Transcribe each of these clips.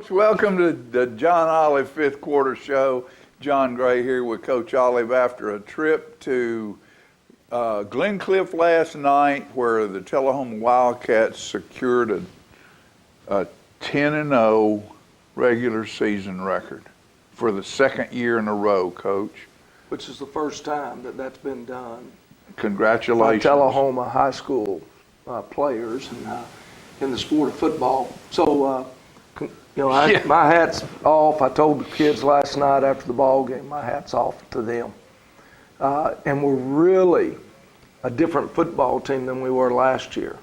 folks. Welcome to the John Olive Fifth Quarter Show. John Gray here with Coach Olive after a trip to Glencliff last night where the Tullahoma Wildcats secured a 10-0 regular season record for the second year in a row, Coach. Which is the first time that that's been done. Congratulations. By Tullahoma high school players in the sport of football. So, my hat's off. I told the kids last night after the ball game, my hat's off to them. And we're really a different football team than we were last year.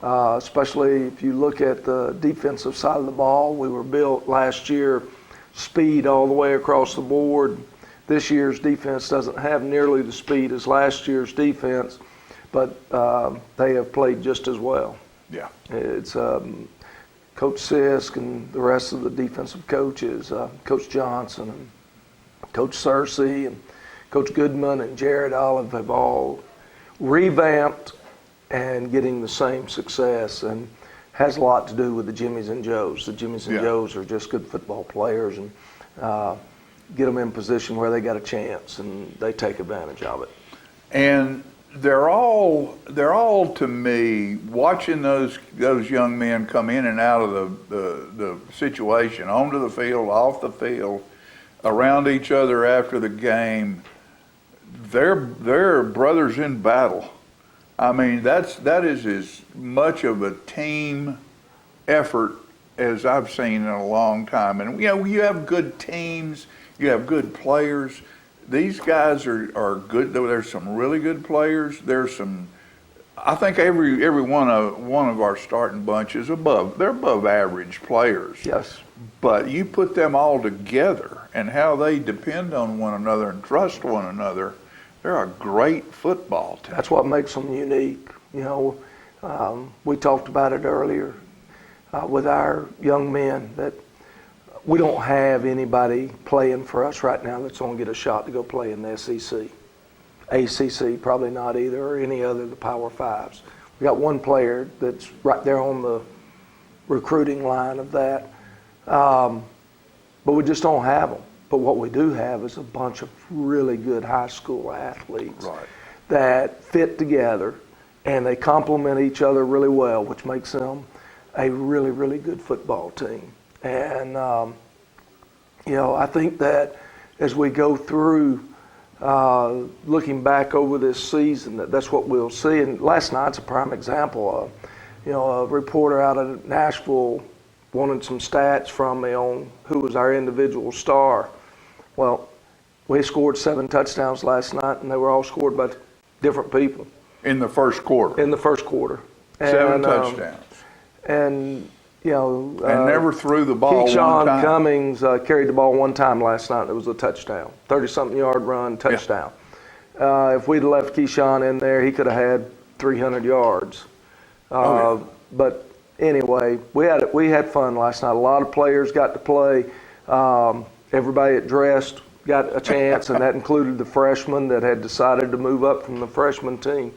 Especially if you look at the defensive side of the ball. We were built last year, speed all the way across the board. This year's defense doesn't have nearly the speed as last year's defense, but they have played just as well. Yeah. It's Coach Sisk and the rest of the defensive coaches, Coach Johnson and Coach Searcy and Coach Goodman and Jared Olive have all revamped and getting the same success, and has a lot to do with the Jimmies and Joes. The Jimmies and Joes are just good football players, and get them in position where they got a chance, and they take advantage of it. And they're all to me, watching those young men come in and out of the situation, onto the field, off the field, around each other after the game. They're brothers in battle. I mean, that is as much of a team effort as I've seen in a long time. And you have good teams, you have good players. These guys are good. There's some really good players. There's some. I think every one of our starting bunch is they're above average players. Yes. But you put them all together and how they depend on one another and trust one another, they're a great football team. That's what makes them unique. We talked about it earlier with our young men that we don't have anybody playing for us right now that's going to get a shot to go play in the SEC. ACC, probably not either, or any other of the Power Fives. We got one player that's right there on the recruiting line of that. But we just don't have them. But what we do have is a bunch of really good high school athletes that fit together, and they complement each other really well, which makes them a really, really good football team. And, I think that as we go through looking back over this season, that's what we'll see. And last night's a prime example. A reporter out of Nashville wanted some stats from me on who was our individual star. Well, we scored 7 touchdowns last night, and they were all scored by different people. In the first quarter? In the first quarter. 7 touchdowns. And never threw the ball one time. Cummings carried the ball one time last night. It was a touchdown, 30-something yard run, touchdown. Yeah. If we'd left Keyshawn in there, he could have had 300 yards. But anyway, we had fun last night. A lot of players got to play. Everybody that dressed got a chance, and that included the freshmen that had decided to move up from the freshman team.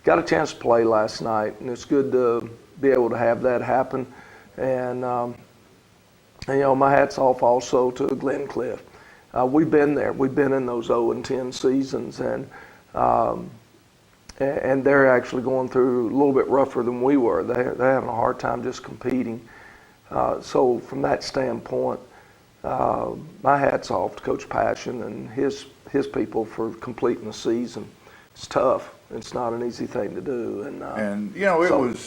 Got a chance to play last night, and it's good to be able to have that happen. And my hat's off also to Glencliff. We've been there. We've been in those 0-10 seasons, and they're actually going through a little bit rougher than we were. They're having a hard time just competing. So from that standpoint, my hat's off to Coach Passion and his people for completing the season. It's tough. It's not an easy thing to do.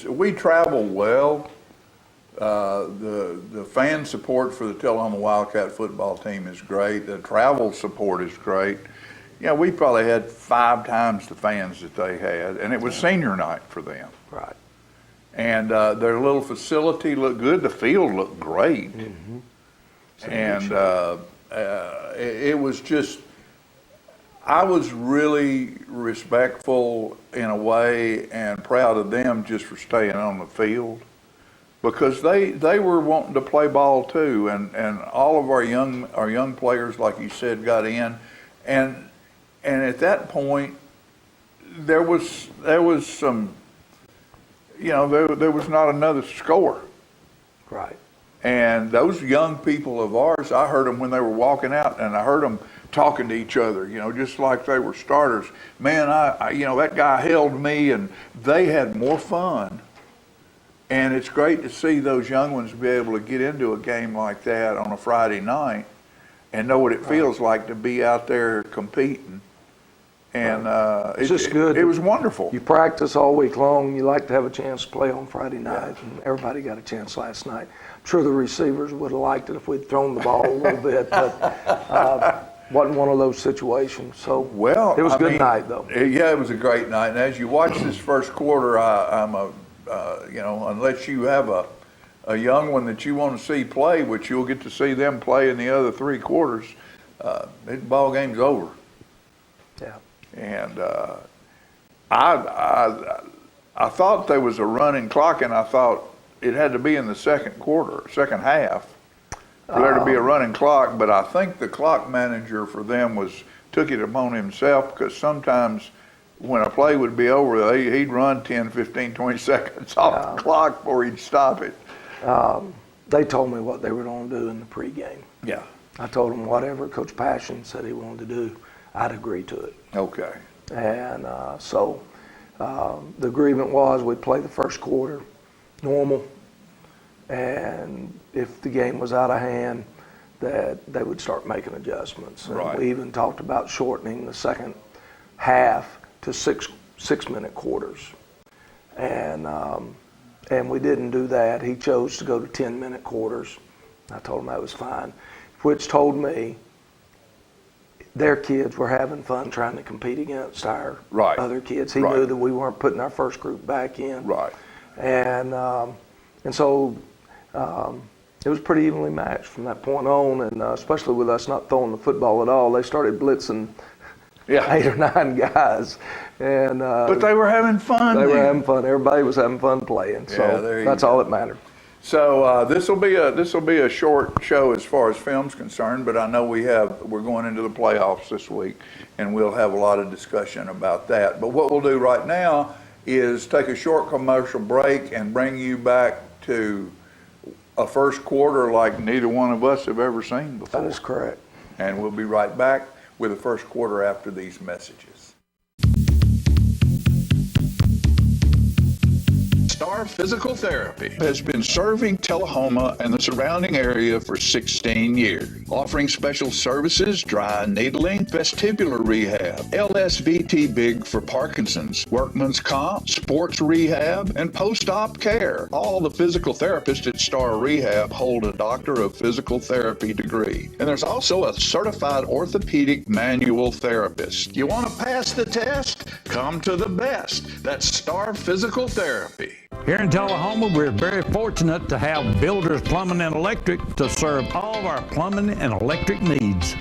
We travel well. The fan support for the Tullahoma Wildcat football team is great. The travel support is great. We probably had 5 times the fans that they had, and it was senior night for them. Right. And their little facility looked good. The field looked great. Mm-hmm. And it was just, I was really respectful in a way and proud of them just for staying on the field, because they were wanting to play ball too, and all of our young players, like you said, got in, and at that point there was some, there was not another score. Right. And those young people of ours, I heard them when they were walking out, and I heard them talking to each other, just like they were starters. Man, that guy held me, and they had more fun. And it's great to see those young ones be able to get into a game like that on a Friday night and know what it feels like to be out there competing. And it's just good. It was wonderful. You practice all week long. You like to have a chance to play on Friday night, and everybody got a chance last night. I'm sure the receivers would have liked it if we'd thrown the ball a little bit, but wasn't one of those situations. So it was a good night, though. Yeah, it was a great night. And as you watch this first quarter, unless you have a young one that you want to see play, which you'll get to see them play in the other 3 quarters, the ball game's over. Yeah. And I thought there was a running clock, and I thought it had to be in the second half, for there to be a running clock. But I think the clock manager for them took it upon himself, because sometimes when a play would be over, he'd run 10, 15, 20 seconds off the clock before he'd stop it. They told me what they were going to do in the pregame. Yeah. I told them whatever Coach Passion said he wanted to do, I'd agree to it. Okay. And so the agreement was we'd play the first quarter normal, and if the game was out of hand, that they would start making adjustments. And right. We even talked about shortening the second half to six-minute quarters. And we didn't do that. He chose to go to 10-minute quarters. I told him that was fine, which told me their kids were having fun trying to compete against our other kids. He knew that we weren't putting our first group back in. Right. And so it was pretty evenly matched from that point on, and especially with us not throwing the football at all. They started blitzing 8 or 9 guys. And but they were having fun. They were having fun. Everybody was having fun playing. So that's all that mattered. So this will be a short show as far as film's concerned, but I know we're going into the playoffs this week, and we'll have a lot of discussion about that. But what we'll do right now is take a short commercial break and bring you back to a first quarter like neither one of us have ever seen before. That is correct. And we'll be right back with the first quarter after these messages. Star Physical Therapy has been serving Tullahoma and the surrounding area for 16 years, offering special services, dry needling, vestibular rehab, LSVT big for Parkinson's, workman's comp, sports rehab, and post-op care. All the physical therapists at Star Rehab hold a Doctor of Physical Therapy degree. And there's also a certified orthopedic manual therapist. You want to pass the test? Come to the best. That's Star Physical Therapy. Here in Tullahoma, we're very fortunate to have Builders Plumbing and Electric to serve all of our plumbing and electric needs.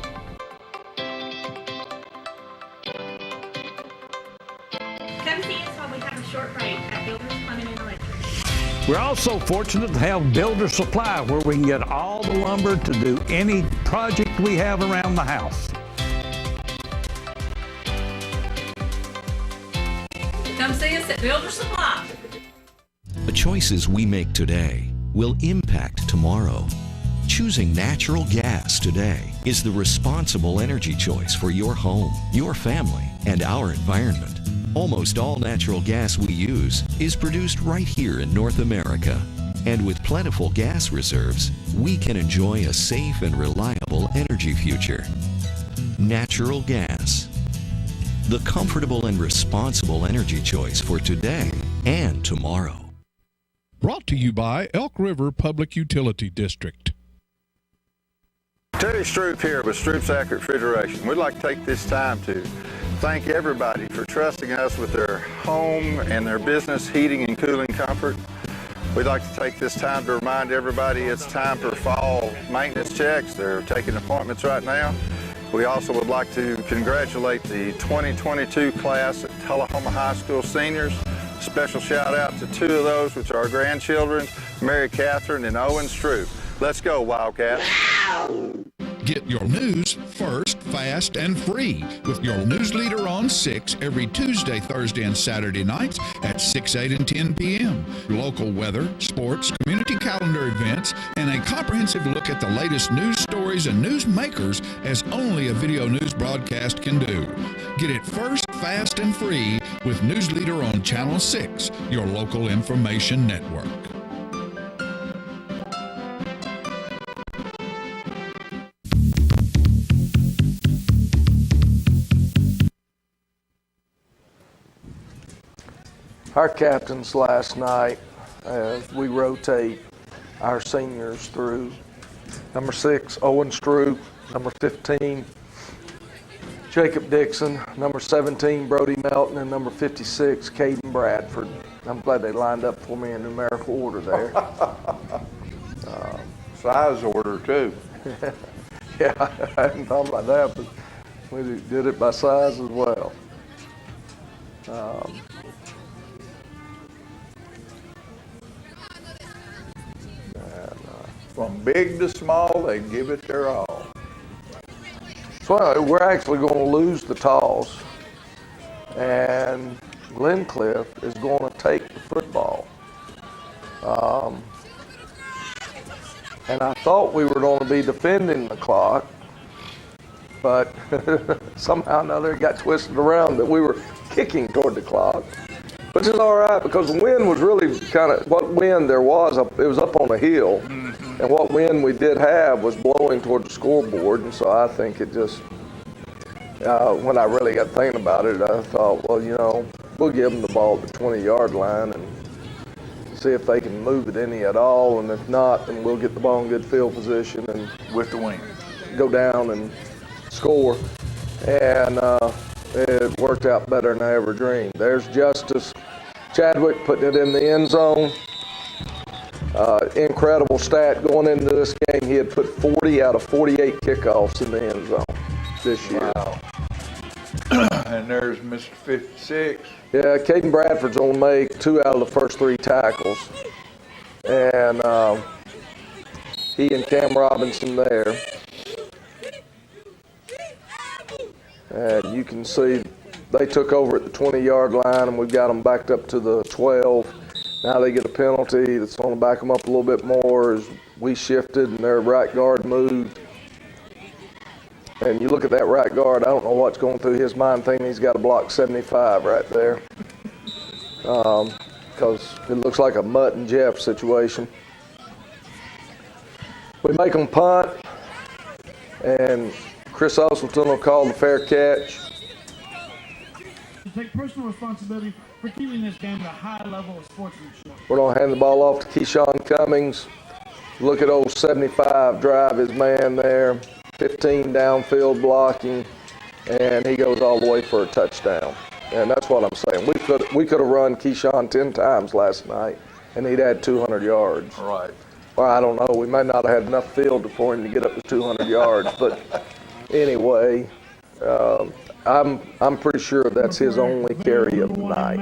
Come see us while we have a short break at Builders Plumbing and Electric. We're also fortunate to have Builder Supply, where we can get all the lumber to do any project we have around the house. Come see us at Builder Supply. The choices we make today will impact tomorrow. Choosing natural gas today is the responsible energy choice for your home, your family, and our environment. Almost all natural gas we use is produced right here in North America. And with plentiful gas reserves, we can enjoy a safe and reliable energy future. Natural gas. The comfortable and responsible energy choice for today and tomorrow. Brought to you by Elk River Public Utility District. Terry Stroop here with Stroop's Accurate Refrigeration. We'd like to take this time to thank everybody for trusting us with their home and their business heating and cooling comfort. We'd like to take this time to remind everybody it's time for fall maintenance checks. They're taking appointments right now. We also would like to congratulate the 2022 class at Tullahoma High School seniors. Special shout out to 2 of those, which are our grandchildren, Mary Catherine and Owen Stroop. Let's go, Wildcats. Get your news first, fast, and free with your news leader on 6 every Tuesday, Thursday, and Saturday nights at 6, 8, and 10 p.m. Local weather, sports, community calendar events, and a comprehensive look at the latest news stories and news makers as only a video news broadcast can do. Get it first, fast, and free with News Leader on Channel 6, your local information network. Our captains last night, we rotate our seniors through. Number 6, Owen Stroop. Number 15, Jacob Dixon. Number 17, Brody Melton. And number 56, Caden Bradford. I'm glad they lined up for me in numerical order there. Size order, too. Yeah, I hadn't thought about that, but we did it by size as well. From big to small, they give it their all. So we're actually going to lose the toss, and Glencliff is going to take the football. And I thought we were going to be defending the clock, but somehow or another it got twisted around that we were kicking toward the clock, which is all right because the wind was really kind of, what wind there was, it was up on a hill, and what wind we did have was blowing toward the scoreboard, and so I think it just, when I really got thinking about it, I thought, well, you know, we'll give them the ball at the 20-yard line and see if they can move it any at all, and if not, then we'll get the ball in good field position and With the wing. go down and score. And it worked out better than I ever dreamed. There's Justice Chadwick putting it in the end zone. Incredible stat going into this game. He had put 40 out of 48 kickoffs in the end zone this year. Wow. And there's Mr. 56. Yeah, Caden Bradford's going to make 2 out of the first 3 tackles. And he and Cam Robinson there. And you can see they took over at the 20-yard line, and we've got them backed up to the 12. Now they get a penalty that's going to back them up a little bit more as we shifted and their right guard moved. And you look at that right guard, I don't know what's going through his mind thinking he's got to block 75 right there. Because it looks like a Mutt and Jeff situation. We make them punt, and Chris Osselton will call the fair catch. Take personal responsibility for keeping this game at a high level of sportsmanship. We're going to hand the ball off to Keyshawn Cummings. Look at old 75 drive his man there. 15 downfield blocking, and he goes all the way for a touchdown. And that's what I'm saying. We could have run Keyshawn 10 times last night, and he'd had 200 yards. Right. Well, I don't know. We might not have had enough field for him to get up to 200 yards. But anyway, I'm pretty sure that's his only carry of the night.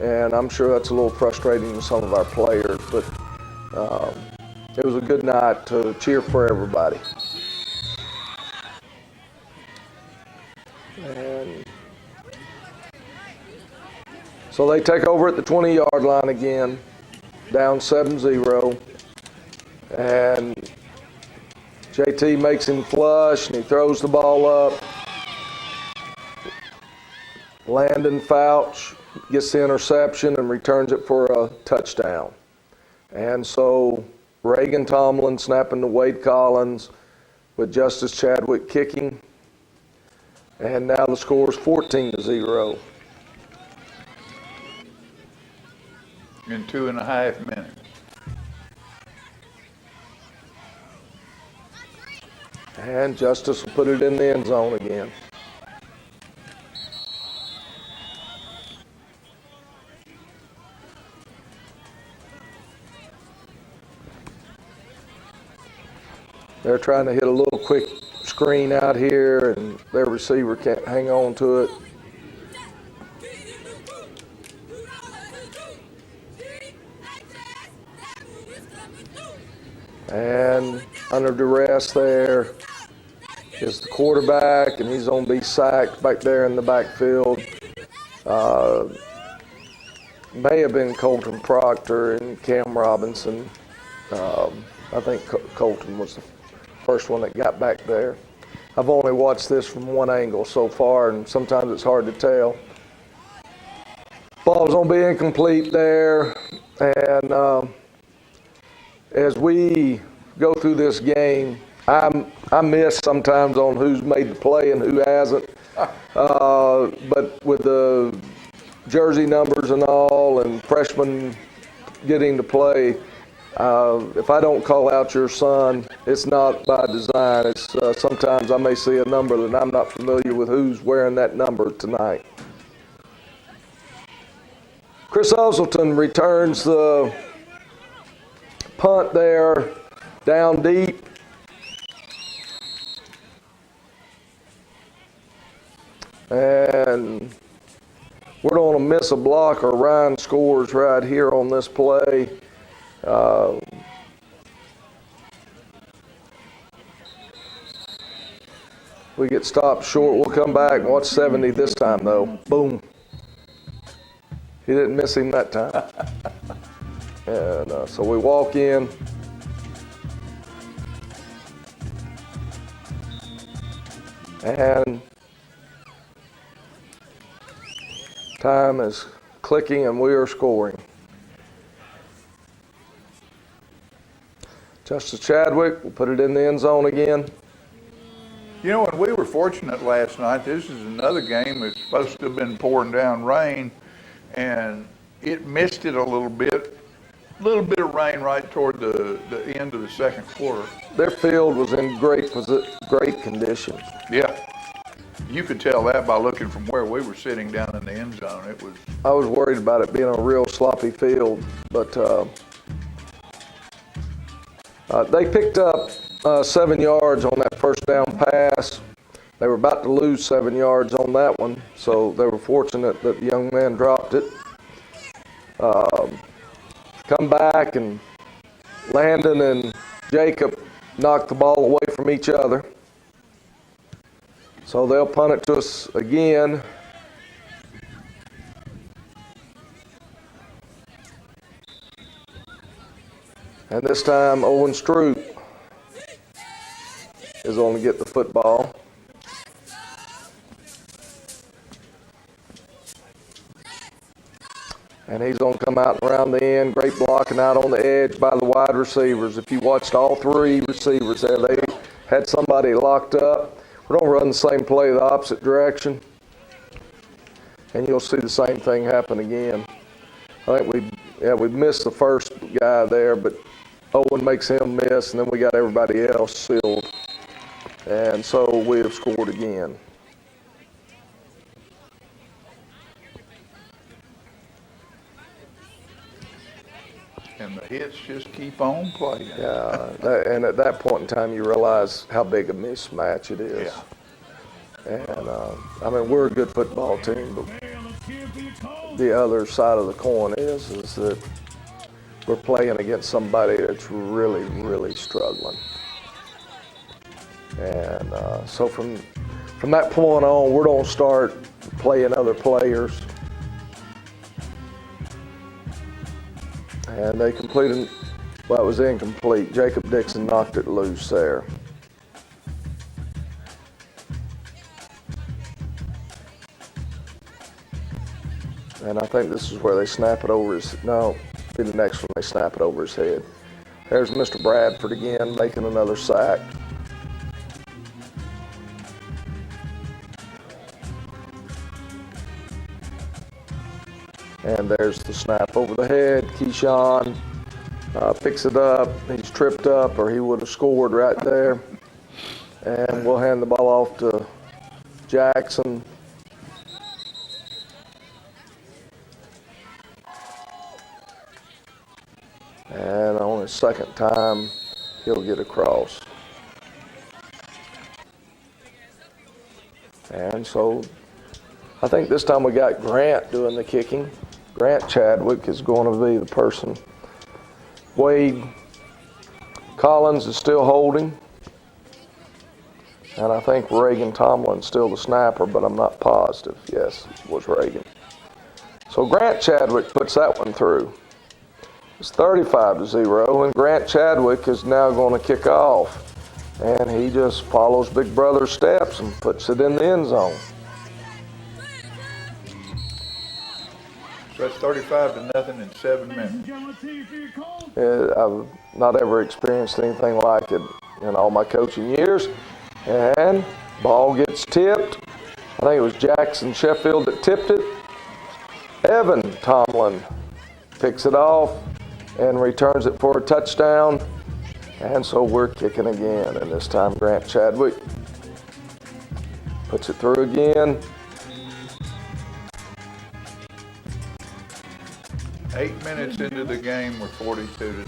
And I'm sure that's a little frustrating to some of our players. But it was a good night to cheer for everybody. And so they take over at the 20-yard line again, down 7-0. And JT makes him flush, and he throws the ball up. Landon Fouch gets the interception and returns it for a touchdown. And so Reagan Tomlin snapping to Wade Collins with Justice Chadwick kicking. And now the score is 14-0. In 2.5 minutes. And Justice will put it in the end zone again. They're trying to hit a little quick screen out here, and their receiver can't hang on to it. And under duress there is the quarterback, and he's going to be sacked back there in the backfield. May have been Colton Proctor and Cam Robinson. I think Colton was the first one that got back there. I've only watched this from one angle so far, and sometimes it's hard to tell. Ball's going to be incomplete there, and as we go through this game, I miss sometimes on who's made the play and who hasn't. But with the jersey numbers and all, and freshmen getting to play, if I don't call out your son, it's not by design. It's sometimes I may see a number that I'm not familiar with who's wearing that number tonight. Chris Oselton returns the punt there, down deep. And we're going to miss a block, or Ryan scores right here on this play. We get stopped short. We'll come back and watch 70 this time, though. Boom. He didn't miss him that time. And so we walk in. And time is clicking and we are scoring. Justice Chadwick will put it in the end zone again. You know, and we were fortunate last night. This is another game that's supposed to have been pouring down rain, and it missed it a little bit. A little bit of rain right toward the end of the second quarter. Their field was in great condition. Yeah. You could tell that by looking from where we were sitting down in the end zone. It was. I was worried about it being a real sloppy field, but they picked up 7 yards on that first down pass. They were about to lose 7 yards on that one, so they were fortunate that the young man dropped it. Come back, and Landon and Jacob knocked the ball away from each other. So they'll punt it to us again. And this time Owen Stroop is going to get the football. And he's going to come out and around the end. Great blocking out on the edge by the wide receivers. If you watched all three receivers there, they had somebody locked up. We're going to run the same play the opposite direction. And you'll see the same thing happen again. I think we missed the first guy there, but Owen makes him miss, and then we got everybody else sealed. And so we have scored again. And the hits just keep on playing. Yeah, and at that point in time, you realize how big a mismatch it is. Yeah. And, I mean, we're a good football team, but the other side of the coin is that we're playing against somebody that's really, really struggling. And so from that point on, we're going to start playing other players. And they completed, well, it was incomplete. Jacob Dixon knocked it loose there. And I think this is where they snap it over his, no, be the next one they snap it over his head. There's Mr. Bradford again making another sack. And there's the snap over the head. Keyshawn picks it up. He's tripped up, or he would have scored right there. And we'll hand the ball off to Jackson. And on his second time, he'll get across. And so I think this time we got Grant doing the kicking. Grant Chadwick is going to be the person. Wade Collins is still holding. And I think Reagan Tomlin's still the snapper, but I'm not positive. Yes, it was Reagan. So Grant Chadwick puts that one through. It's 35-0, and Grant Chadwick is now going to kick off. And he just follows Big Brother's steps and puts it in the end zone. So that's 35-0 in 7 minutes. I've not ever experienced anything like it in all my coaching years. And ball gets tipped. I think it was Jackson Sheffield that tipped it. Evan Tomlin picks it off and returns it for a touchdown. And so we're kicking again. And this time Grant Chadwick puts it through again. 8 minutes into the game, we're 42-0.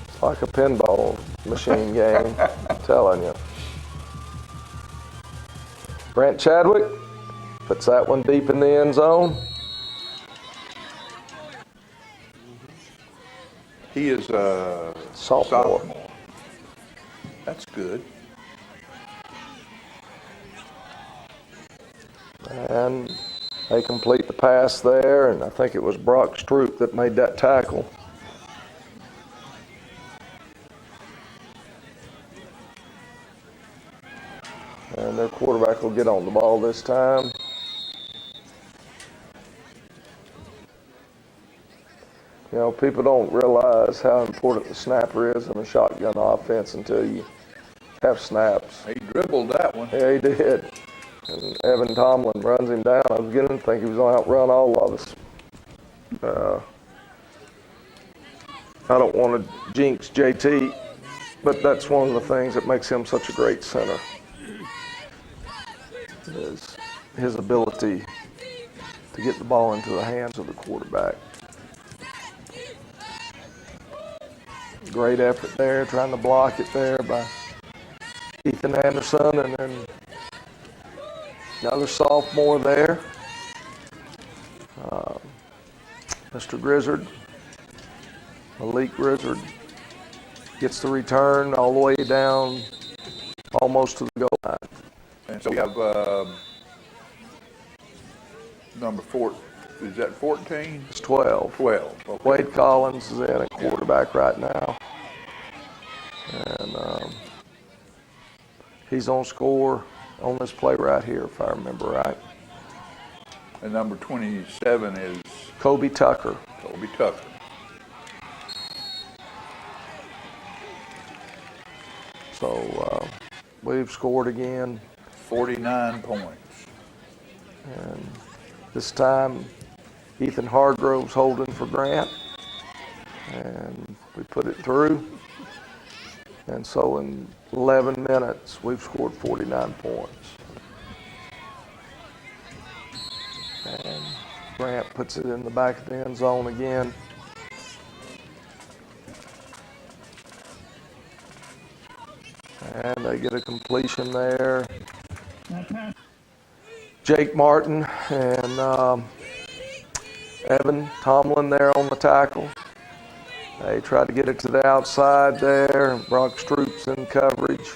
It's like a pinball machine game, I'm telling you. Grant Chadwick puts that one deep in the end zone. He is a sophomore. That's good. And they complete the pass there, and I think it was Brock Stroop that made that tackle. And their quarterback will get on the ball this time. You know, people don't realize how important the snapper is in a shotgun offense until you have snaps. He dribbled that one. Yeah, he did. And Evan Tomlin runs him down. I was beginning to think he was going to outrun all of us. I don't want to jinx JT, but that's one of the things that makes him such a great center. Is his ability to get the ball into the hands of the quarterback. Great effort there, trying to block it there by Ethan Anderson, and then another sophomore there. Mr. Grizzard, Malik Grizzard, gets the return all the way down almost to the goal line. And so we have number 4. Is that 14? It's 12. 12. Okay. Wade Collins is in at quarterback right now. And he's on score on this play right here, if I remember right. And number 27 is Kobe Tucker. Kobe Tucker. So we've scored again. 49 points. And this time, Ethan Hargrove's holding for Grant. And we put it through. And so in 11 minutes, we've scored 49 points. And Grant puts it in the back of the end zone again. And they get a completion there. Jake Martin and Evan Tomlin there on the tackle. They tried to get it to the outside there. Brock Stroop's in coverage.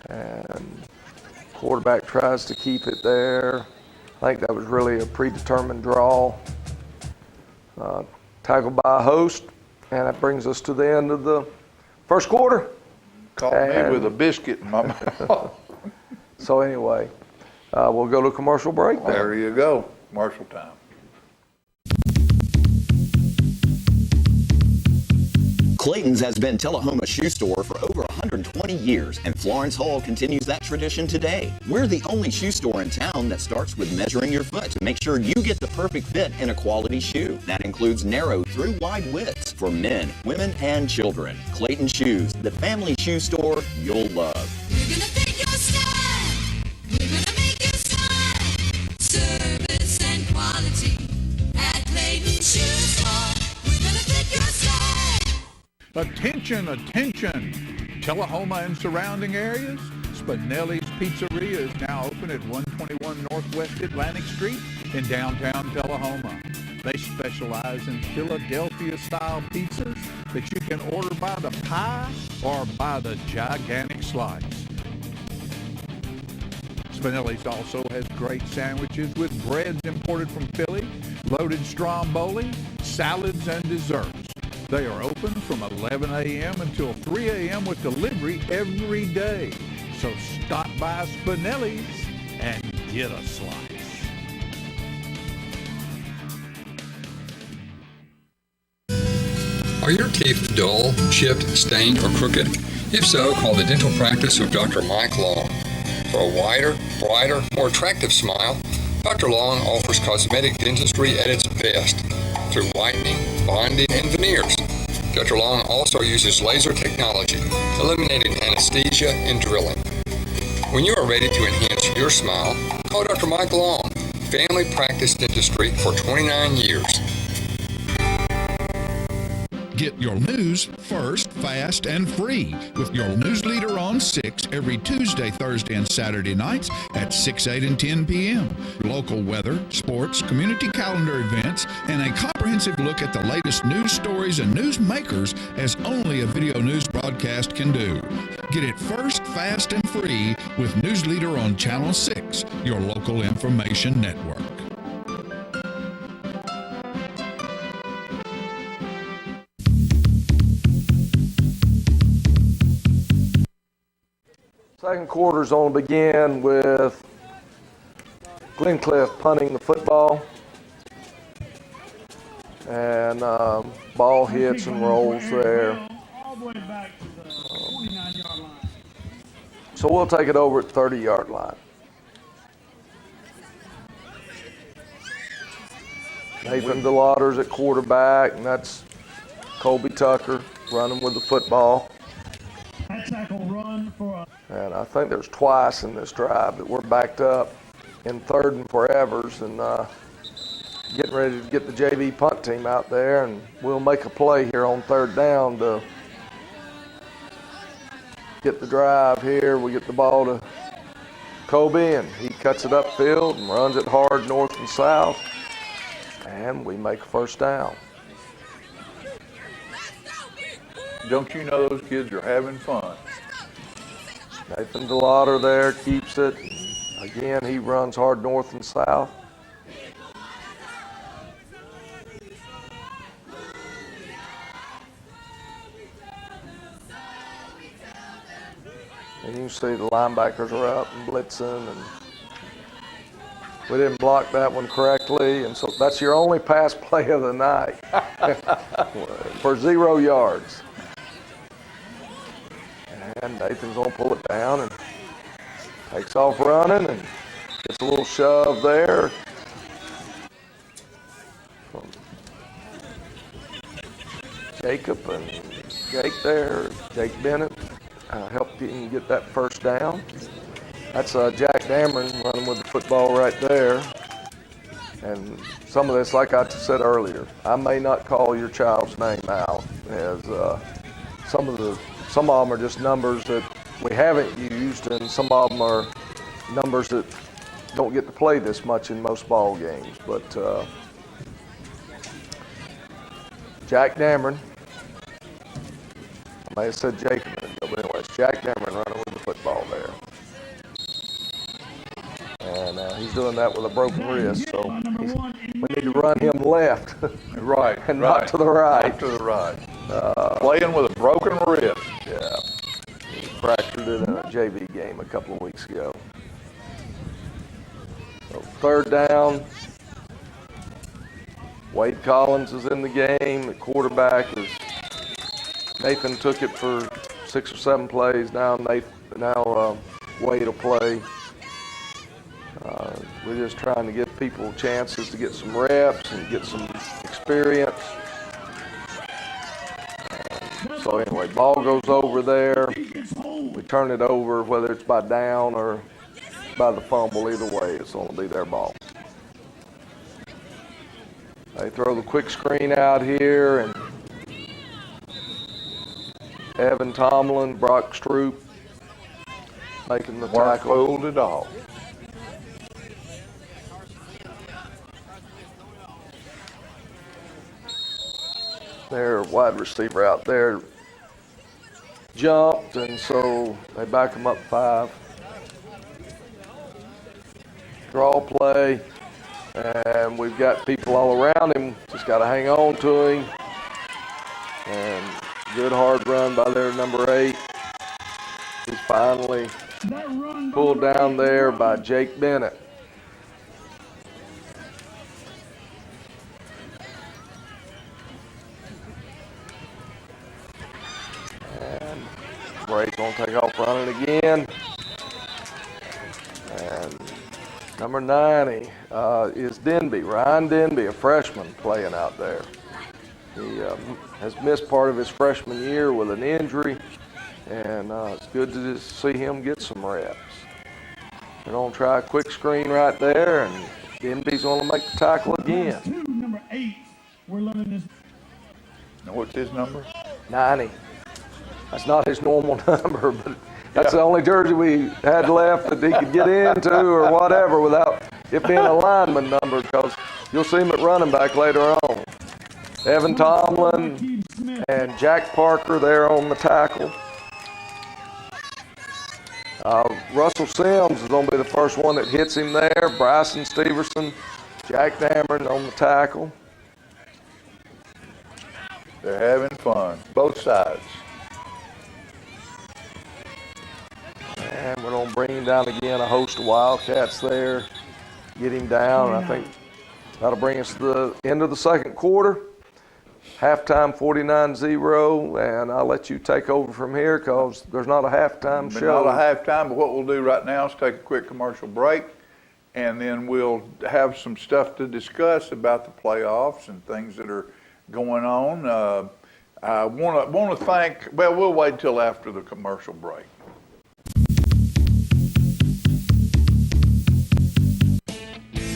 And quarterback tries to keep it there. I think that was really a predetermined draw. Tackled by a host. And that brings us to the end of the first quarter. Caught me with a biscuit in my mouth. So anyway, we'll go to commercial break there. There you go. Commercial time. Clayton's has been Tullahoma shoe store for over 120 years, and Florence Hall continues that tradition today. We're the only shoe store in town that starts with measuring your foot to make sure you get the perfect fit in a quality shoe. That includes narrow through wide widths for men, women, and children. Clayton Shoes, the family shoe store you'll love. We're gonna pick your style. We're gonna make you smile. Service and quality at Clayton Shoe Store. We're gonna pick your style. Attention, attention. Tullahoma and surrounding areas. Spinelli's Pizzeria is now open at 121 Northwest Atlantic Street in downtown Tullahoma. They specialize in Philadelphia-style pizzas that you can order by the pie or by the gigantic slice. Spinelli's also has great sandwiches with breads imported from Philly, loaded stromboli, salads, and desserts. They are open from 11 a.m. until 3 a.m. with delivery every day. So stop by Spinelli's and get a slice. Are your teeth dull, chipped, stained, or crooked? If so, call the dental practice of Dr. Mike Long. For a wider, brighter, more attractive smile, Dr. Long offers cosmetic dentistry at its best through whitening, bonding, and veneers. Dr. Long also uses laser technology, eliminating anesthesia and drilling. When you are ready to enhance your smile, call Dr. Mike Long, family practice dentistry for 29 years. Get your news first, fast, and free with your news leader on 6 every Tuesday, Thursday, and Saturday nights at 6, 8, and 10 p.m. Local weather, sports, community calendar events, and a comprehensive look at the latest news stories and news makers as only a video news broadcast can do. Get it first, fast, and free with News Leader on Channel 6, your local information network. Second quarter's going to begin with Glencliff punting the football. And ball hits and rolls there. All the way back to the 49-yard line. So we'll take it over at the 30-yard line. Nathan DeLauder's at quarterback, and that's Colby Tucker running with the football. That tackle run for a And I think there's twice in this drive that we're backed up in 3rd and forevers and getting ready to get the JV punt team out there, and we'll make a play here on 3rd down to get the drive here. We get the ball to Colby, and he cuts it upfield and runs it hard north and south, and we make a 1st down. Don't you know those kids are having fun? Nathan DeLauder there keeps it. Again, he runs hard north and south. And you can see the linebackers are up and blitzing, and we didn't block that one correctly, and so that's your only pass play of the night for 0 yards. And Nathan's going to pull it down and takes off running and gets a little shove there. From Jacob and Jake there, Jake Bennett helped him get that 1st down. That's Jack Dameron running with the football right there. And some of this, like I said earlier, I may not call your child's name out, as some of them are just numbers that we haven't used, and some of them are numbers that don't get to play this much in most ball games. But Jack Dameron, I may have said Jacob a minute ago, but anyway, it's Jack Dameron running with the football there. And he's doing that with a broken wrist, so we need to run him left. Right. And not to the right. Not to the right. Playing with a broken wrist. Yeah. He fractured it in a JV game a couple of weeks ago. So 3rd down. Wade Collins is in the game. The quarterback is Nathan took it for 6 or 7 plays. Now Wade will play. We're just trying to give people chances to get some reps and get some experience. So anyway, ball goes over there. We turn it over, whether it's by down or by the fumble. Either way, it's going to be their ball. They throw the quick screen out here, and Evan Tomlin, Brock Stroop making the tackle. Fooled it all. their wide receiver out there jumped, and so they back him up 5. Draw play, and we've got people all around him. Just got to hang on to him. And good hard run by their number 8. He's finally pulled down there by Jake Bennett. And Bray's gonna take off running again. And number 90 is Denby, Ryan Denby, a freshman playing out there. He has missed part of his freshman year with an injury, and it's good to just see him get some reps. They're going to try a quick screen right there, and Denby's going to make the tackle again. Number 8, we're learning this. Now, what's his number? 90. That's not his normal number, but that's the only jersey we had left that he could get into or whatever without it being a lineman number, because you'll see him at running back later on. Evan Tomlin and Jack Parker there on the tackle. Russell Sims is going to be the first one that hits him there. Bryson Steverson, Jack Dameron on the tackle. They're having fun, both sides. And we're going to bring him down again. A host of Wildcats there. Get him down. I think that'll bring us to the end of the second quarter. Halftime 49-0, and I'll let you take over from here because there's not a halftime show. Not a halftime, but what we'll do right now is take a quick commercial break, and then we'll have some stuff to discuss about the playoffs and things that are going on. I want to thank, well, we'll wait until after the commercial break.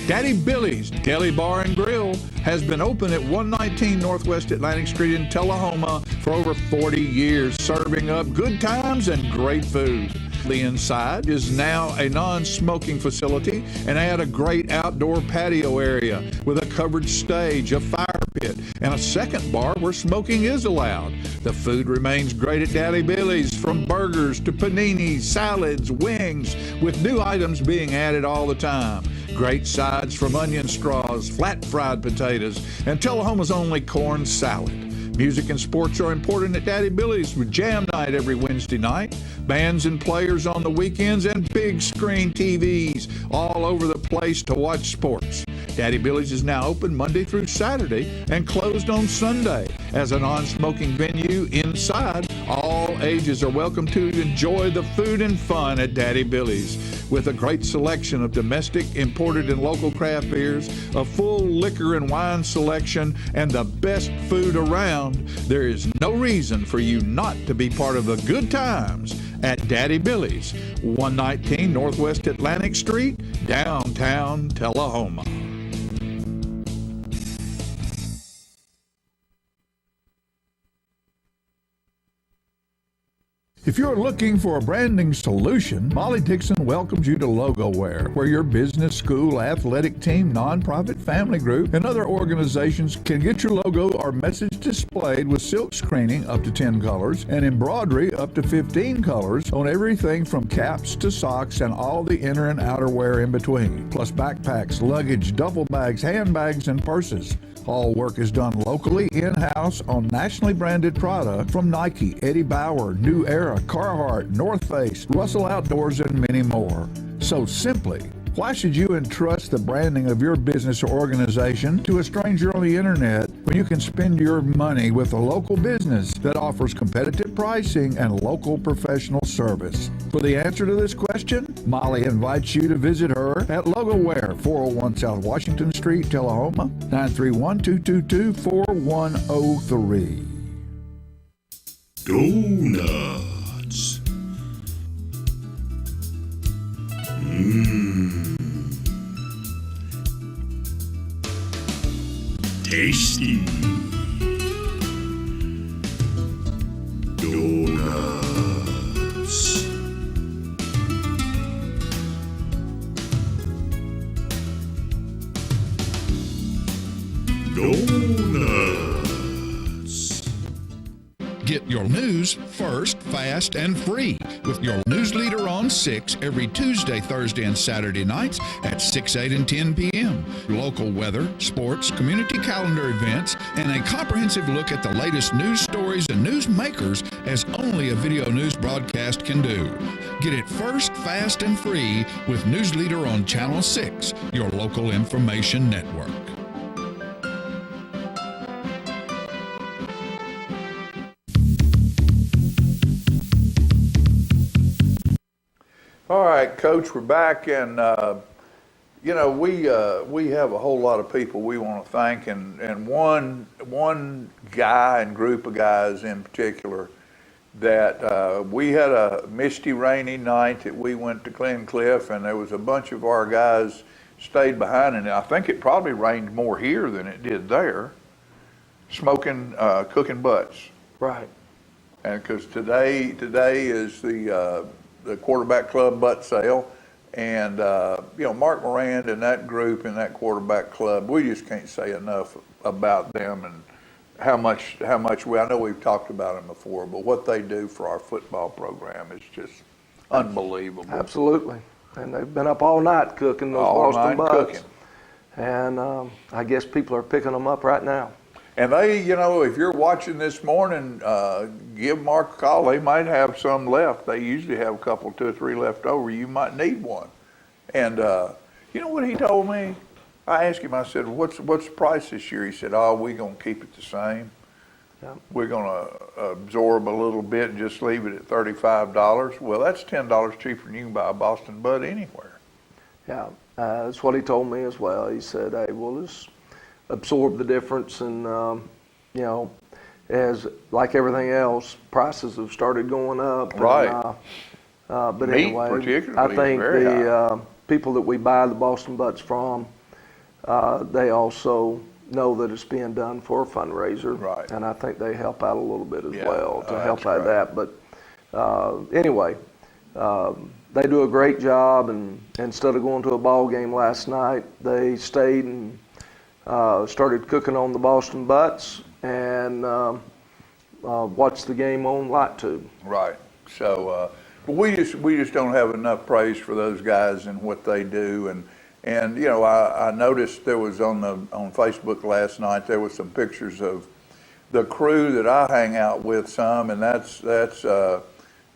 Daddy Billy's Deli Bar and Grill has been open at 119 Northwest Atlantic Street in Tullahoma for over 40 years, serving up good times and great food. The inside is now a non-smoking facility and had a great outdoor patio area with a covered stage, a fire pit, and a second bar where smoking is allowed. The food remains great at Daddy Billy's, from burgers to paninis, salads, wings, with new items being added all the time. Great sides from onion straws, flat fried potatoes, and Tullahoma's only corn salad. Music and sports are important at Daddy Billy's with jam night every Wednesday night, bands and players on the weekends, and big screen TVs all over the place to watch sports. Daddy Billy's is now open Monday through Saturday and closed on Sunday. As a non-smoking venue inside, all ages are welcome to enjoy the food and fun at Daddy Billy's. With a great selection of domestic, imported, and local craft beers, a full liquor and wine selection, and the best food around, there is no reason for you not to be part of the good times at Daddy Billy's, 119 Northwest Atlantic Street, downtown Tullahoma. If you're looking for a branding solution, Molly Dixon welcomes you to LogoWare, where your business, school, athletic team, nonprofit, family group, and other organizations can get your logo or message displayed with silk screening up to 10 colors and embroidery up to 15 colors on everything from caps to socks and all the inner and outer wear in between, plus backpacks, luggage, duffel bags, handbags, and purses. All work is done locally, in-house, on nationally branded product from Nike, Eddie Bauer, New Era, Carhartt, North Face, Russell Outdoors, and many more. So simply, why should you entrust the branding of your business or organization to a stranger on the internet when you can spend your money with a local business that offers competitive pricing and local professional service? For the answer to this question, Molly invites you to visit her at LogoWare, 401 South Washington Street, Tullahoma, 931-222-4103. Donuts. Tasty. Donuts. Donuts. Your news first, fast, and free with your news leader on 6 every Tuesday, Thursday, and Saturday nights at 6, 8, and 10 p.m. Local weather, sports, community calendar events, and a comprehensive look at the latest news stories and news makers as only a video news broadcast can do. Get it first, fast, and free with News Leader on Channel 6, your local information network. All right, Coach, we're back, and you know, we have a whole lot of people we want to thank, and one guy and group of guys in particular that we had a misty, rainy night that we went to Glencliff, and there was a bunch of our guys stayed behind, and I think it probably rained more here than it did there, smoking, cooking butts. Right. And because today is the quarterback club butt sale, and you know, Mark Moran and that group in that quarterback club, we just can't say enough about them and how much we, I know we've talked about them before, but what they do for our football program is just unbelievable. Absolutely. And they've been up all night cooking those All Boston night butts. cooking. And I guess people are picking them up right now. And they, you know, if you're watching this morning, give Mark a call. They might have some left. They usually have a couple, 2 or 3 left over. You might need one. And you know what he told me? I asked him, I said, what's the price this year? He said, oh, we're going to keep it the same. Yeah. We're going to absorb a little bit and just leave it at $35. Well, that's $10 cheaper than you can buy a Boston butt anywhere. Yeah, that's what he told me as well. He said, hey, we'll just absorb the difference, and you know, as like everything else, prices have started going up. Right. And, but Meat anyway, particularly I think very the people that we buy the Boston butts from, they also know that it's being done for a fundraiser. Right. And I think they help out a little bit as Yeah, well to help that's out right. that. But anyway, they do a great job, and instead of going to a ball game last night, they stayed and started cooking on the Boston butts and watched the game on Light Tube. Right. So, but we just don't have enough praise for those guys and what they do. And you know, I noticed there was on Facebook last night, there was some pictures of the crew that I hang out with some, and that's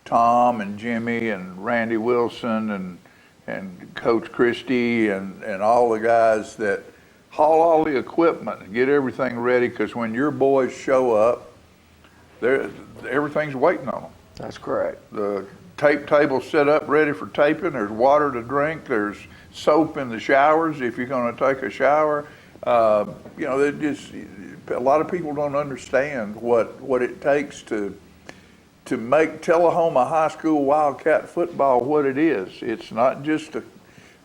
Tom and Jimmy and Randy Wilson and Coach Christie and all the guys that haul all the equipment and get everything ready, because when your boys show up, everything's waiting on them. That's correct. The tape table's set up ready for taping. There's water to drink. There's soap in the showers if you're going to take a shower. You know, a lot of people don't understand what it takes to make Tullahoma High School Wildcat football what it is. It's not just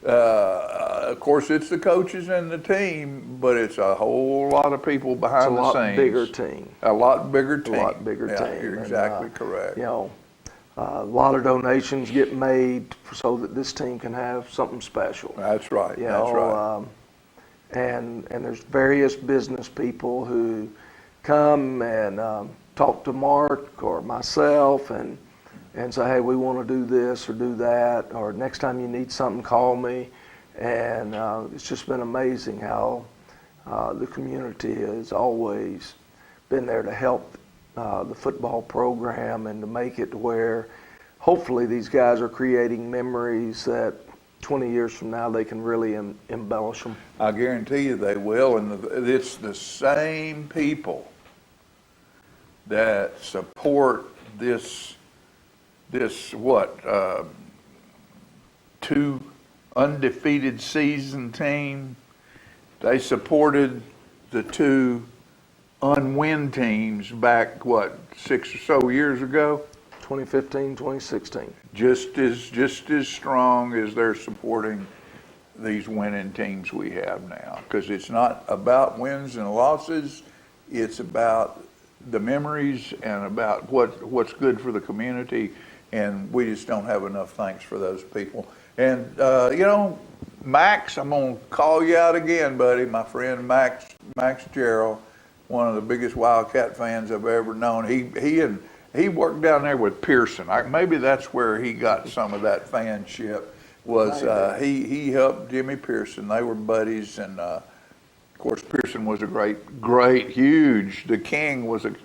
of course, it's the coaches and the team, but it's a whole lot of people behind the scenes. It's a lot bigger team. A lot bigger team. A lot bigger Yeah, team. you're And, exactly correct. You know, a lot of donations get made so that this team can have something special. That's right. You That's know, right. And there's various business people who come and talk to Mark or myself and say, hey, we want to do this or do that, or next time you need something, call me. And it's just been amazing how the community has always been there to help the football program and to make it to where hopefully these guys are creating memories that 20 years from now they can really embellish them. I guarantee you they will, and it's the same people that support this 2 undefeated season team. They supported the 2 unwin teams back 6 or so years ago. 2015, 2016. Just as strong as they're supporting these winning teams we have now, because it's not about wins and losses. It's about the memories and about what's good for the community, and we just don't have enough thanks for those people. And you know, Max, I'm gonna call you out again, buddy. My friend Max Gerald, one of the biggest Wildcat fans I've ever known. He and he worked down there with Pearson. Maybe that's where he got some of that fanship. Was he helped Jimmy Pearson? They were buddies, and of course Pearson was a great, huge. The King was a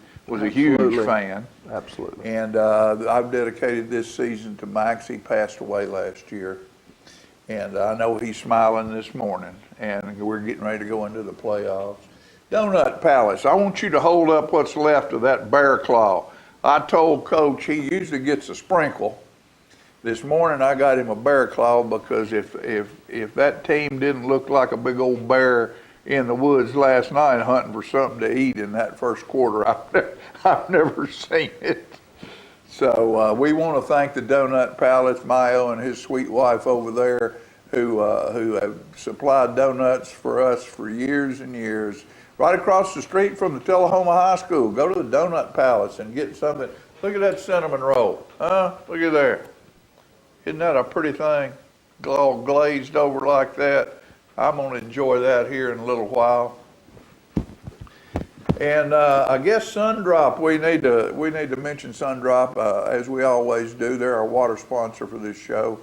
huge fan. Absolutely. And I've dedicated this season to Max. He passed away last year, and I know he's smiling this morning. And we're getting ready to go into the playoffs. Donut Palace. I want you to hold up what's left of that bear claw. I told Coach he usually gets a sprinkle. This morning I got him a bear claw because if that team didn't look like a big old bear in the woods last night hunting for something to eat in that first quarter, I've never seen it. So we want to thank the Donut Palace, Mayo and his sweet wife over there, who have supplied donuts for us for years and years. Right across the street from the Tullahoma High School. Go to the Donut Palace and get something. Look at that cinnamon roll. Look at there. Isn't that a pretty thing? All glazed over like that. I'm going to enjoy that here in a little while. And I guess Sundrop, we need to mention Sundrop, as we always do. They're our water sponsor for this show.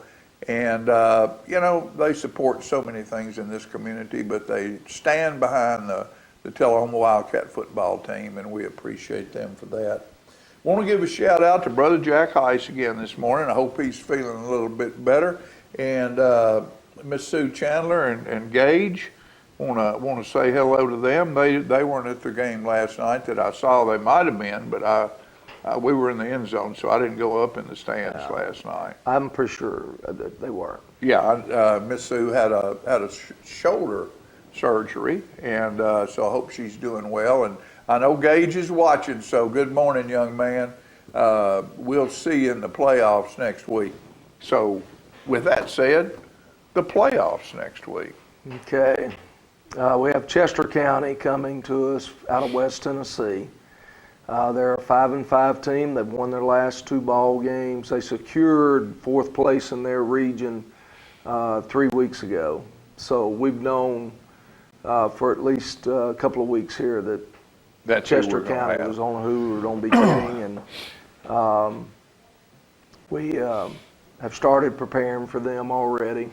And, they support so many things in this community, but they stand behind the Tullahoma Wildcat football team, and we appreciate them for that. Want to give a shout out to Brother Jack Heiss again this morning. I hope he's feeling a little bit better. And Miss Sue Chandler and Gage, want to say hello to them. They weren't at the game last night that I saw. They might have been, but we were in the end zone, so I didn't go up in the stands last night. I'm pretty sure that they weren't. Yeah, Miss Sue had a shoulder surgery, and so I hope she's doing well. And I know Gage is watching, so good morning, young man. We'll see you in the playoffs next week. So with that said, the playoffs next week. Okay. We have Chester County coming to us out of West Tennessee. They're a 5-5 team. They've won their last 2 ball games. They secured 4th place in their region 3 weeks ago. So we've known for at least a couple of weeks here that Chester County was on who we were going to be getting, and we have started preparing for them already.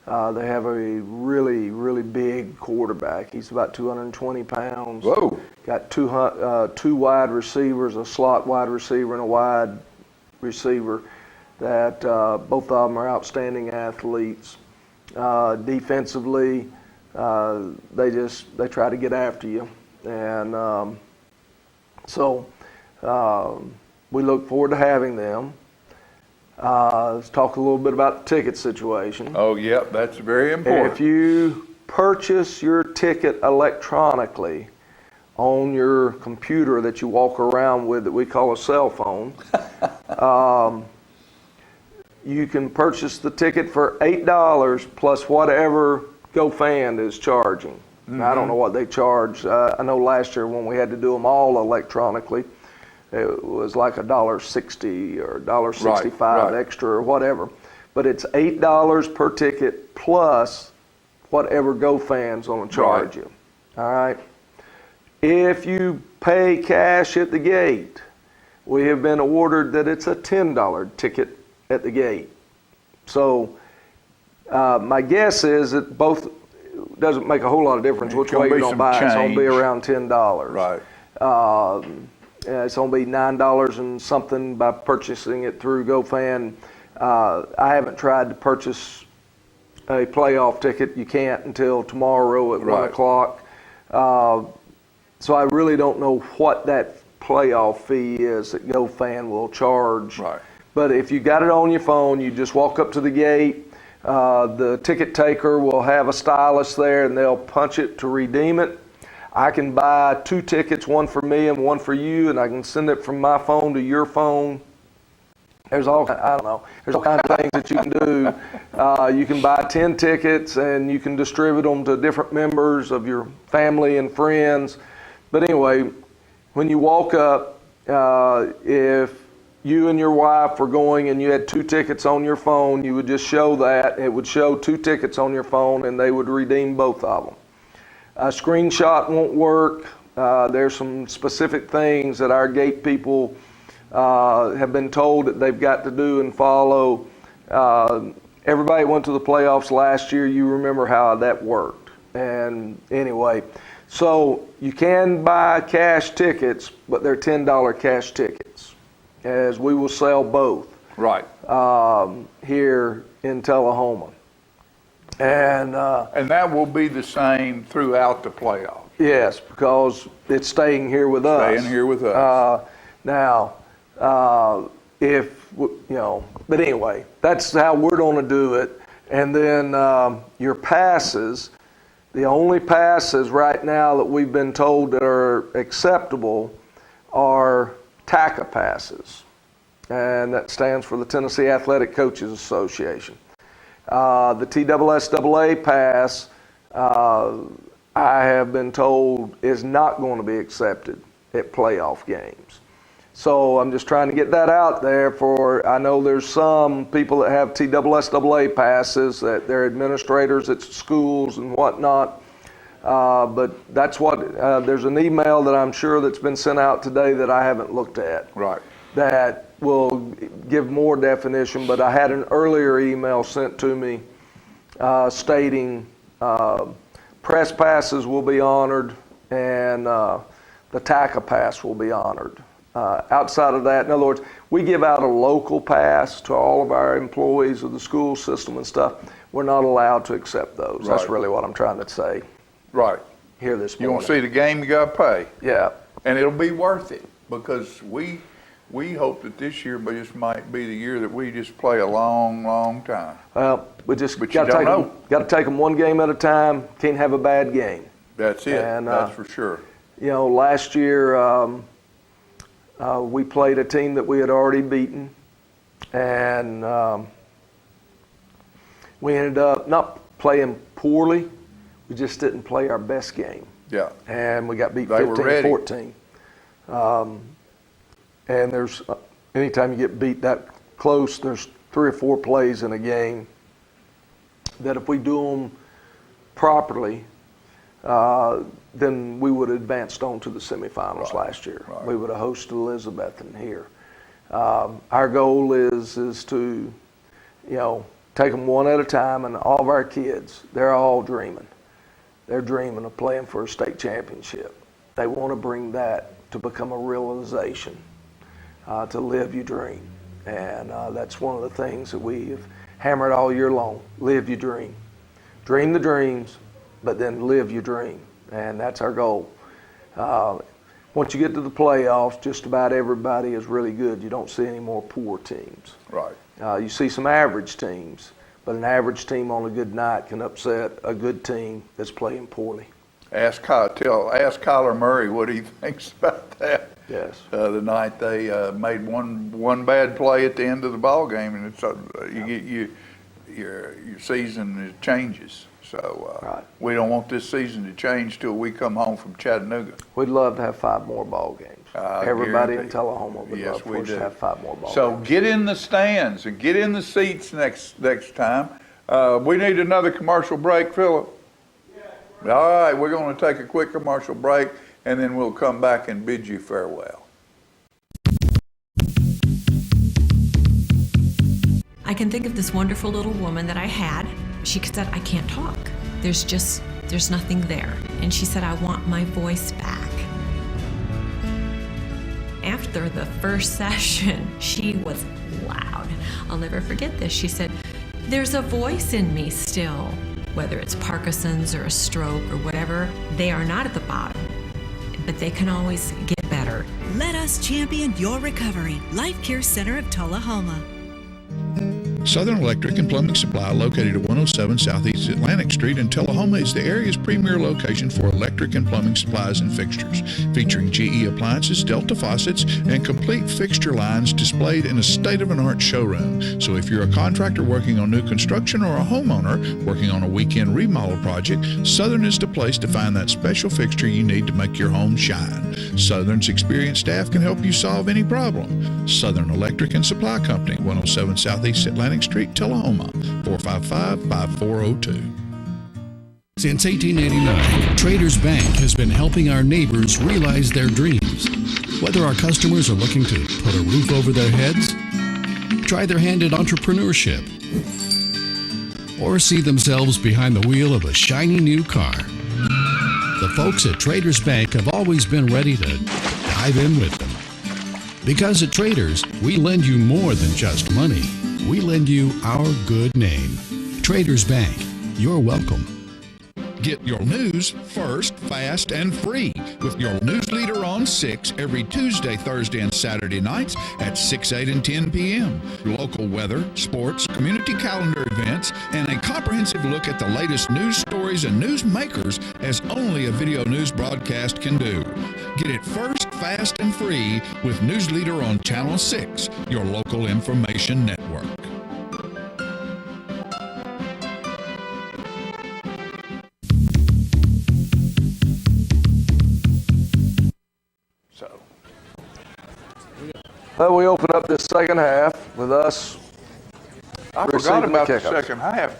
They have a really, really big quarterback. He's about 220 pounds. Whoa. Got two wide receivers, a slot wide receiver and a wide receiver that both of them are outstanding athletes. Defensively, they try to get after you. And so we look forward to having them. Let's talk a little bit about the ticket situation. Oh, yep, that's very important. If you purchase your ticket electronically on your computer that you walk around with that we call a cell phone, you can purchase the ticket for $8 plus whatever GoFan is charging. Mm-hmm. Now, I don't know what they charge. I know last year when we had to do them all electronically, it was like $1.60 or $1.65 right. extra or whatever. But it's $8 per ticket plus whatever GoFan's going to charge you. All right. If you pay cash at the gate, we have been ordered that it's a $10 ticket at the gate. So my guess is that both doesn't make a whole lot of difference which way you're going to buy it. It's going to be around $10. Right. It's going to be $9 and something by purchasing it through GoFan. I haven't tried to purchase a playoff ticket. You can't until tomorrow at 1 o'clock. So I really don't know what that playoff fee is that GoFan will charge. Right. But if you got it on your phone, you just walk up to the gate. The ticket taker will have a stylus there, and they'll punch it to redeem it. I can buy 2 tickets, one for me and one for you, and I can send it from my phone to your phone. There's all kinds of things that you can do. You can buy 10 tickets, and you can distribute them to different members of your family and friends. But anyway, when you walk up, if you and your wife were going and you had 2 tickets on your phone, you would just show that. It would show 2 tickets on your phone, and they would redeem both of them. A screenshot won't work. There's some specific things that our gate people have been told that they've got to do and follow. Everybody went to the playoffs last year. You remember how that worked. And anyway, so you can buy cash tickets, but they're $10 cash tickets, as we will sell both. Right. Here in Tullahoma. And that will be the same throughout the playoffs. Yes, because it's staying here with us. Staying here with us. Now, but anyway, that's how we're going to do it. And then your passes, the only passes right now that we've been told that are acceptable are TACA passes. And that stands for the Tennessee Athletic Coaches Association. The TSSAA pass, I have been told, is not going to be accepted at playoff games. So I'm just trying to get that out there I know there's some people that have TSSAA passes, that they're administrators at schools and whatnot. But that's what, there's an email that I'm sure that's been sent out today that I haven't looked at. Right. That will give more definition, but I had an earlier email sent to me stating press passes will be honored and the TACA pass will be honored. Outside of that, in other words, we give out a local pass to all of our employees of the school system and stuff. We're not allowed to accept those. Right. That's really what I'm trying to say. Right. Here this morning. You want to see the game, you got to pay. Yeah. And it'll be worth it, because we hope that this year just might be the year that we just play a long, long time. Well, we just But got you don't know. to take them one game at a time. Can't have a bad game. That's it. And, that's for sure. Last year we played a team that we had already beaten, and we ended up not playing poorly. We just didn't play our best game. Yeah. And we got beat They were ready. 15-14. And there's, anytime you get beat that close, there's 3 or 4 plays in a game that if we do them properly, then we would have advanced on to the semifinals last year. Right. We would have hosted Elizabethton here. Our goal is to, take them one at a time, and all of our kids, they're all dreaming. They're dreaming of playing for a state championship. They want to bring that to become a realization, to live your dream. And that's one of the things that we have hammered all year long. Live your dream. Dream the dreams, but then live your dream. And that's our goal. Once you get to the playoffs, just about everybody is really good. You don't see any more poor teams. Right. You see some average teams, but an average team on a good night can upset a good team that's playing poorly. Ask Kyler Murray what he thinks about that. Yes. The night they made one bad play at the end of the ball game, and it's your season changes. So we don't want this season to change till we come home from Chattanooga. We'd love to have 5 more ball games. Everybody in Tullahoma would love for us to have 5 more ball games. So get in the stands and get in the seats next time. We need another commercial break, Philip. All right, we're going to take a quick commercial break, and then we'll come back and bid you farewell. I can think of this wonderful little woman that I had. She said, I can't talk. There's nothing there. And she said, I want my voice back. After the first session, she was loud. I'll never forget this. She said, there's a voice in me still. Whether it's Parkinson's or a stroke or whatever, they are not at the bottom, but they can always get better. Let us champion your recovery. Life Care Center of Tullahoma. Southern Electric and Plumbing Supply, located at 107 Southeast Atlantic Street in Tullahoma, is the area's premier location for electric and plumbing supplies and fixtures, featuring GE appliances, Delta faucets, and complete fixture lines displayed in a state-of-the-art showroom. So if you're a contractor working on new construction or a homeowner working on a weekend remodel project, Southern is the place to find that special fixture you need to make your home shine. Southern's experienced staff can help you solve any problem. Southern Electric and Supply Company, 107 Southeast Atlantic Street, Tullahoma, 455-5402. Since 1889, Traders Bank has been helping our neighbors realize their dreams. Whether our customers are looking to put a roof over their heads, try their hand at entrepreneurship, or see themselves behind the wheel of a shiny new car, the folks at Traders Bank have always been ready to dive in with them. Because at Traders, we lend you more than just money. We lend you our good name. Traders Bank, you're welcome. Get your news first, fast, and free with your news leader on 6 every Tuesday, Thursday, and Saturday nights at 6, 8, and 10 p.m. Local weather, sports, community calendar events, and a comprehensive look at the latest news stories and news makers as only a video news broadcast can do. Get it first, fast, and free with News Leader on Channel 6, your local information network. Well, we open up this second half with us. I forgot about the second half.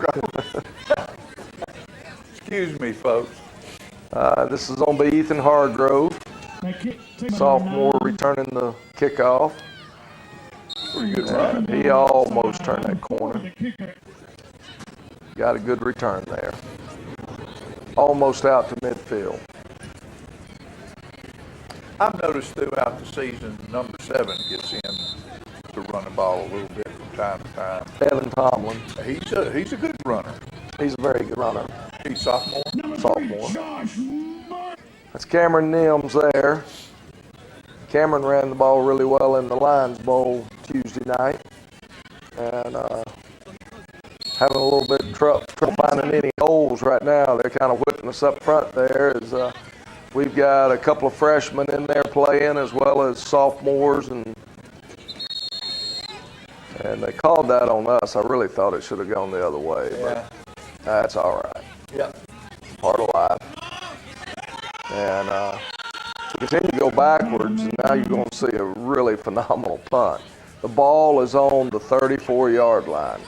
Excuse me, folks. This is going to be Ethan Hargrove, sophomore, returning the kickoff. Pretty good run. He almost turned that corner. Got a good return there. Almost out to midfield. I've noticed throughout the season, number 7 gets in to run the ball a little bit from time to time. Evan Tomlin. He's a good runner. He's a very good runner. He's sophomore. That's Cameron Nims there. Cameron ran the ball really well in the Lions Bowl Tuesday night. And having a little bit of trouble finding any holes right now. They're kind of whipping us up front there. We've got a couple of freshmen in there playing as well as sophomores, and they called that on us. I really thought it should have gone the other way, but that's all right. Yep. Part of life. And we continue to go backwards, and now you're going to see a really phenomenal punt. The ball is on the 34-yard line.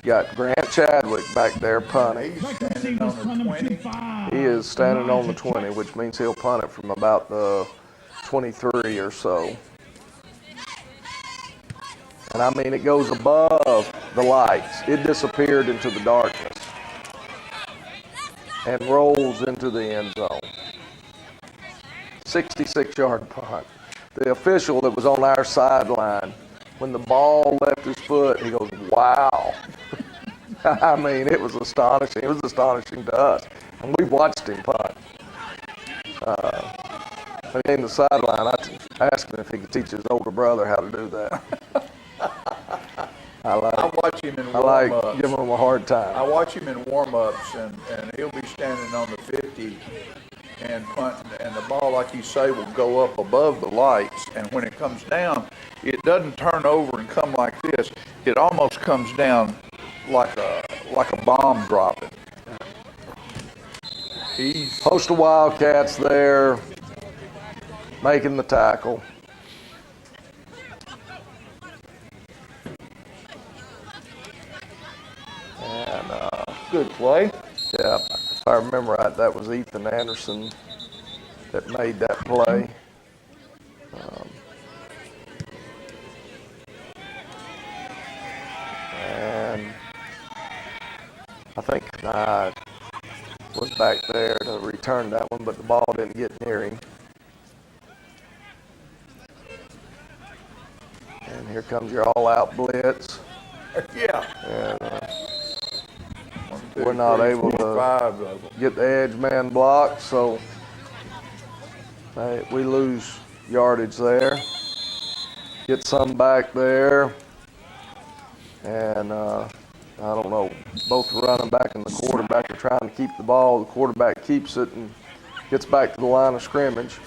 Got Grant Chadwick back there punting. He's standing on the 20. He is standing on the 20, which means he'll punt it from about the 23 or so. And I mean, it goes above the lights. It disappeared into the darkness and rolls into the end zone. 66-yard punt. The official that was on our sideline, when the ball left his foot, he goes, "Wow." I mean, it was astonishing. It was astonishing to us. And we watched him punt. When he came to the sideline, I asked him if he could teach his older brother how to do that. I watch him in warm-ups. Giving him a hard time. I watch him in warm-ups, and he'll be standing on the 50 and punting, and the ball, like you say, will go up above the lights, and when it comes down, it doesn't turn over and come like this. It almost comes down like a bomb dropping. Host of Wildcats there, making the tackle. And good play. Yeah, if I remember right, that was Ethan Anderson that made that play. And I think I was back there to return that one, but the ball didn't get near him. And here comes your all-out blitz. Yeah. And we're not able to get the edge man blocked, so we lose yardage there. Get some back there. And I don't know, both the running back and the quarterback are trying to keep the ball. The quarterback keeps it and gets back to the line of scrimmage.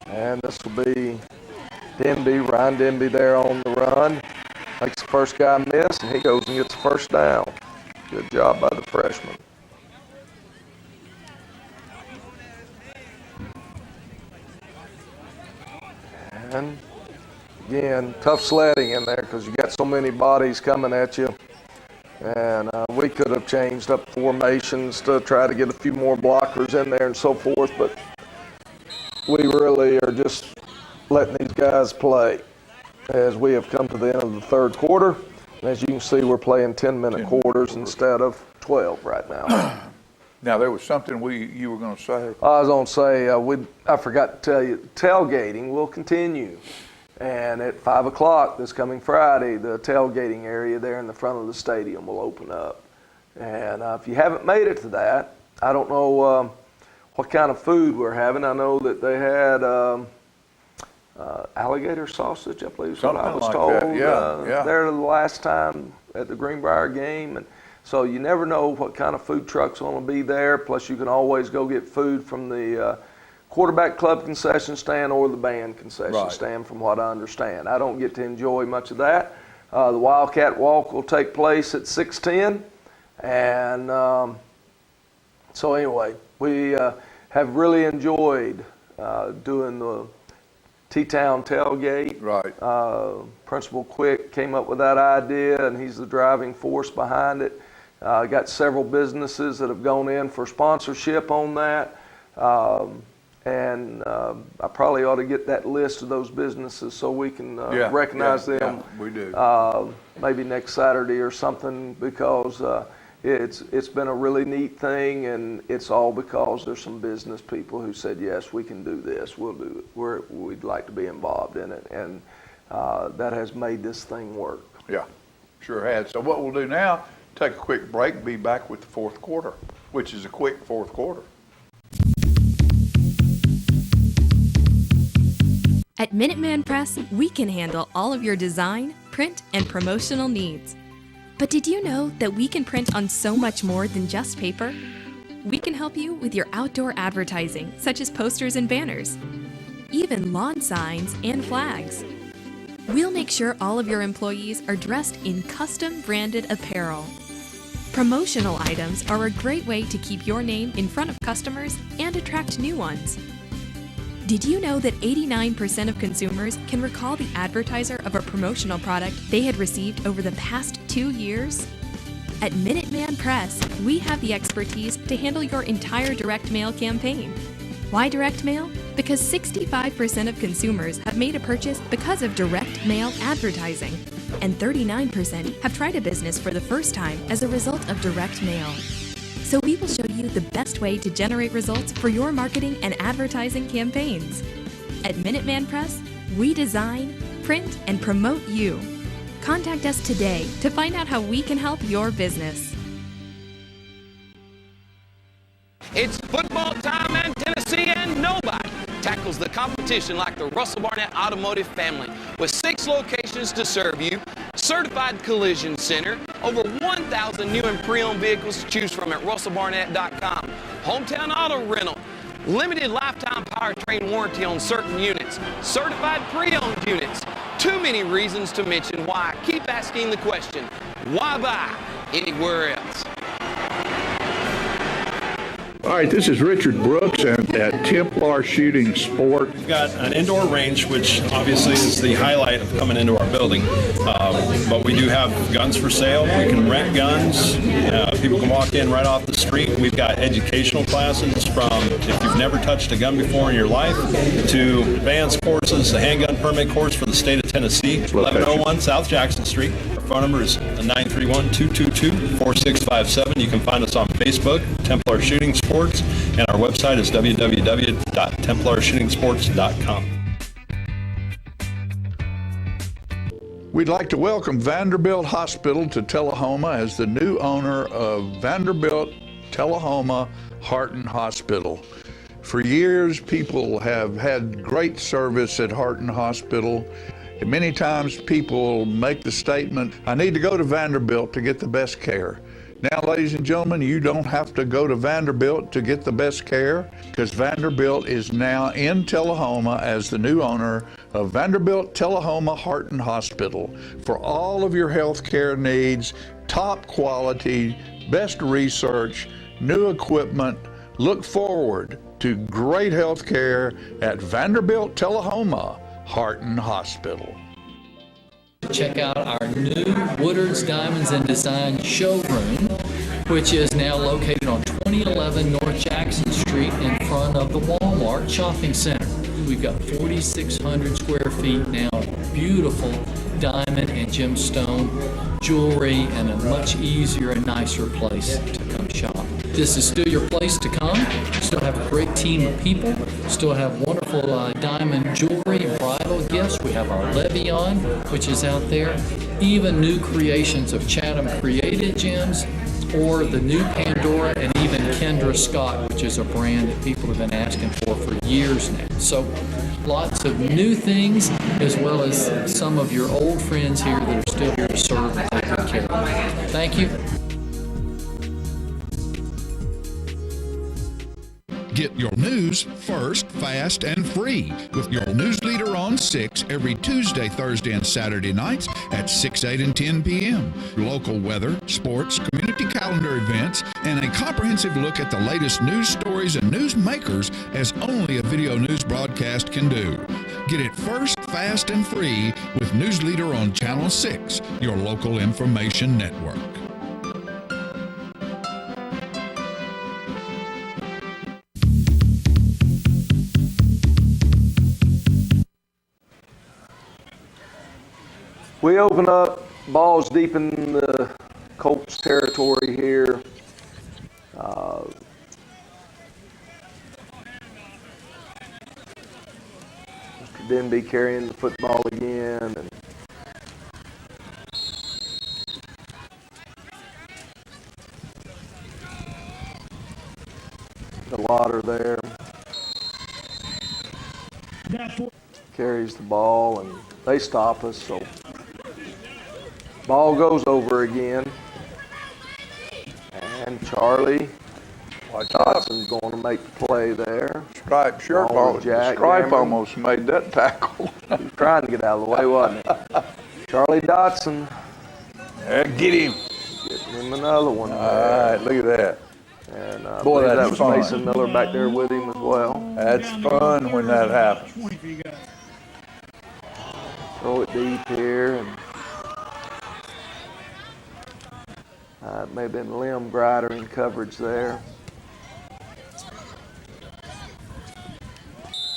And this will be Ryan Denby there on the run. Makes the first guy miss, and he goes and gets the first down. Good job by the freshman. And again, tough sledding in there because you got so many bodies coming at you. And we could have changed up formations to try to get a few more blockers in there and so forth, but we really are just letting these guys play as we have come to the end of the third quarter. And as you can see, we're playing 10-minute quarters instead of 12 right now. Now, there was something you were going to say. I was going to say, I forgot to tell you, tailgating will continue. And at 5 o'clock this coming Friday, the tailgating area there in the front of the stadium will open up. And if you haven't made it to that, I don't know what kind of food we're having. I know that they had alligator sausage, I believe is what I was like told. that. Yeah. There the last time at the Greenbrier game. And so you never know what kind of food trucks are going to be there. Plus you can always go get food from the quarterback club concession stand or the band concession stand, from what I understand. I don't get to enjoy much of that. The Wildcat Walk will take place at 6:10. And so anyway, we have really enjoyed doing the T-Town tailgate. Right. Principal Quick came up with that idea, and he's the driving force behind it. Got several businesses that have gone in for sponsorship on that. And I probably ought to get that list of those businesses so we can recognize them. Yeah, we do. Maybe next Saturday or something, because it's been a really neat thing, and it's all because there's some business people who said, yes, we can do this, we'll do it, we'd like to be involved in it, and that has made this thing work. Yeah, sure has. So what we'll do now, take a quick break, be back with the fourth quarter, which is a quick fourth quarter. At Minuteman Press, we can handle all of your design, print, and promotional needs. But did you know that we can print on so much more than just paper? We can help you with your outdoor advertising, such as posters and banners, even lawn signs and flags. We'll make sure all of your employees are dressed in custom branded apparel. Promotional items are a great way to keep your name in front of customers and attract new ones. Did you know that 89% of consumers can recall the advertiser of a promotional product they had received over the past 2 years? At Minuteman Press, we have the expertise to handle your entire direct mail campaign. Why direct mail? Because 65% of consumers have made a purchase because of direct mail advertising, and 39% have tried a business for the first time as a result of direct mail. So we will show you the best way to generate results for your marketing and advertising campaigns. At Minuteman Press, we design, print, and promote you. Contact us today to find out how we can help your business. It's football time in Tennessee, and nobody tackles the competition like the Russell Barnett Automotive family. With 6 locations to serve you, certified collision center, over 1,000 new and pre-owned vehicles to choose from at russellbarnett.com, hometown auto rental, limited lifetime powertrain warranty on certain units, certified pre-owned units. Too many reasons to mention why. Keep asking the question, why buy anywhere else? All right, this is Richard Brooks at Templar Shooting Sport. We've got an indoor range, which obviously is the highlight of coming into our building. But we do have guns for sale. We can rent guns. People can walk in right off the street. We've got educational classes from if you've never touched a gun before in your life to advanced courses, the handgun permit course for the state of Tennessee, 1101 South Jackson Street. Our phone number is 931-222-4657. You can find us on Facebook, Templar Shooting Sports, and our website is www.templarshootingsports.com. We'd like to welcome Vanderbilt Hospital to Tullahoma as the new owner of Vanderbilt Tullahoma Heart and Hospital. For years, people have had great service at Heart and Hospital. And many times people make the statement, I need to go to Vanderbilt to get the best care. Now, ladies and gentlemen, you don't have to go to Vanderbilt to get the best care, because Vanderbilt is now in Tullahoma as the new owner of Vanderbilt Tullahoma Heart and Hospital. For all of your health care needs, top quality, best research, new equipment, look forward to great health care at Vanderbilt Tullahoma Heart and Hospital. to check out our new Woodard's Diamonds and Design showroom, which is now located on 2011 North Jackson Street in front of the Walmart Shopping Center. We've got 4,600 square feet now, beautiful diamond and gemstone jewelry, and a much easier and nicer place to come shop. This is still your place to come. Still have a great team of people. Still have wonderful diamond jewelry and bridal gifts. We have our Levion, which is out there. Even new creations of Chatham Created Gems, or the new Pandora, and even Kendra Scott, which is a brand that people have been asking for years now. So lots of new things, as well as some of your old friends here that are still here to serve and take good care of you. Thank you. Get your news first, fast, and free with your news leader on 6 every Tuesday, Thursday, and Saturday nights at 6, 8, and 10 p.m. Local weather, sports, community calendar events, and a comprehensive look at the latest news stories and news makers as only a video news broadcast can do. Get it first, fast, and free with News Leader on Channel 6, your local information network. We open up, balls deep in the Colts territory here. Mr. Denby carrying the football again. And the Lauder there. Carries the ball, and they stop us, so ball goes over again. And Charlie Dotson's going to make the play there. Stripe shirt ball. Stripe almost made that tackle. He was trying to get out of the way, wasn't he? Charlie Dotson. Get him. Getting him another one. All right, look at that. And boy, that that's was fun. Mason Miller back there with him as well. That's fun when that happens. Throw it deep here, and it may have been Lim Grider in coverage there.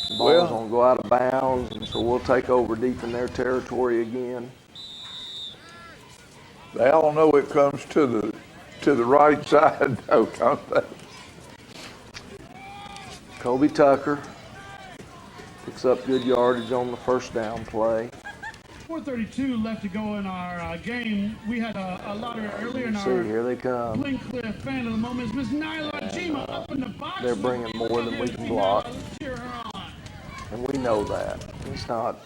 The ball's going to go out of bounds, and so we'll take over deep in their territory again. They all know it comes to the right side, though, don't they? Kobe Tucker picks up good yardage on the first down play. 4:32 left to go in our game. We had a lottery earlier in our Here they come. Glencliff fan of the moment. Miss Nyla Jima up in the box. They're bringing more than we can block. And we know that. It's not,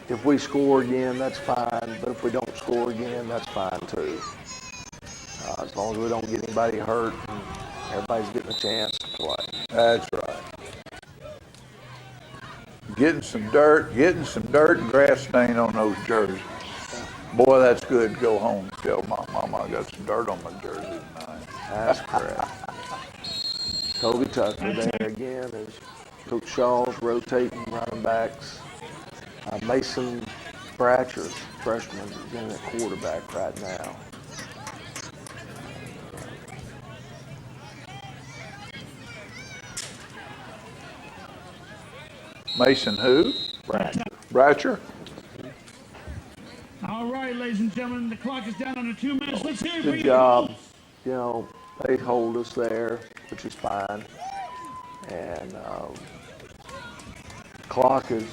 if we score again, that's fine. But if we don't score again, that's fine too. As long as we don't get anybody hurt and everybody's getting a chance to play. That's right. Getting some dirt and grass stain on those jerseys. Boy, that's good. Go home. Tell my mama I got some dirt on my jersey tonight. That's correct. Kobe Tucker there again as Coach Shaw's rotating running backs. Mason Bratcher, freshman, is in at quarterback right now. Mason who? Bratcher. All right, ladies and gentlemen, the clock is down under 2 minutes. Let's hear it for Good you. job. They hold us there, which is fine. And clock is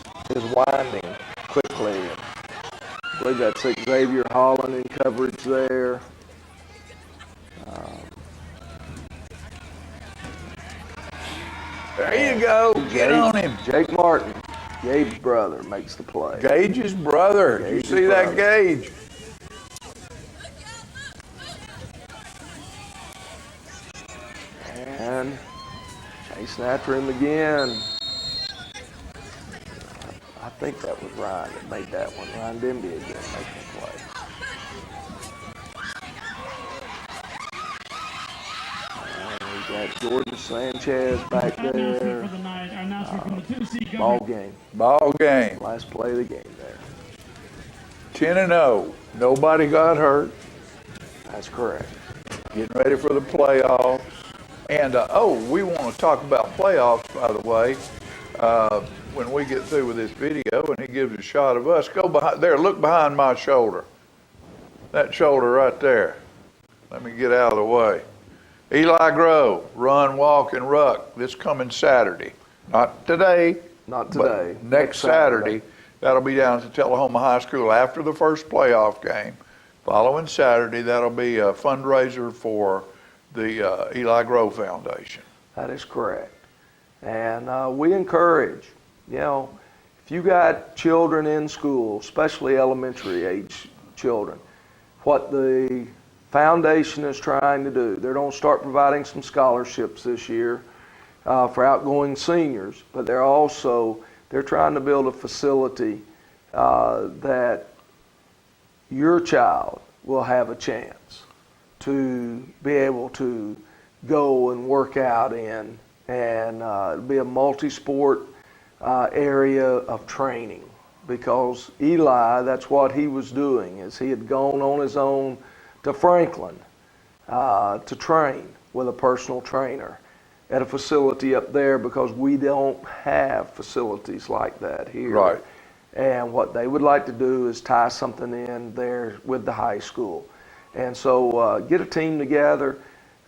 winding quickly. I believe that's Xavier Holland in coverage there. There you go. Get on him. Jake Martin, Gabe's brother, makes the play. Gage's brother. You see that, Gage? And chasing after him again. I think that was Ryan that made that one. Ryan Denby again making the play. And he's that Jordan Sanchez back there. For the night, our announcement from the Tennessee Ball Governor. game. Ball game. Last play of the game there. 10-0. Nobody got hurt. That's correct. Getting ready for the playoffs. And, we want to talk about playoffs, by the way, when we get through with this video, and he gives a shot of us. Go behind there. Look behind my shoulder. That shoulder right there. Let me get out of the way. Eli Grove, run, walk, and ruck. This coming Saturday. Not today. Not today. But next Saturday. That'll be down at Tullahoma High School after the first playoff game. Following Saturday, that'll be a fundraiser for the Eli Grove Foundation. That is correct. And we encourage, if you got children in school, especially elementary age children, what the foundation is trying to do, they're going to start providing some scholarships this year for outgoing seniors, but they're trying to build a facility that your child will have a chance to be able to go and work out in, and it'll be a multi-sport area of training, because Eli, that's what he was doing, is he had gone on his own to Franklin to train with a personal trainer at a facility up there, because we don't have facilities like that here. Right. And what they would like to do is tie something in there with the high school. And so get a team together,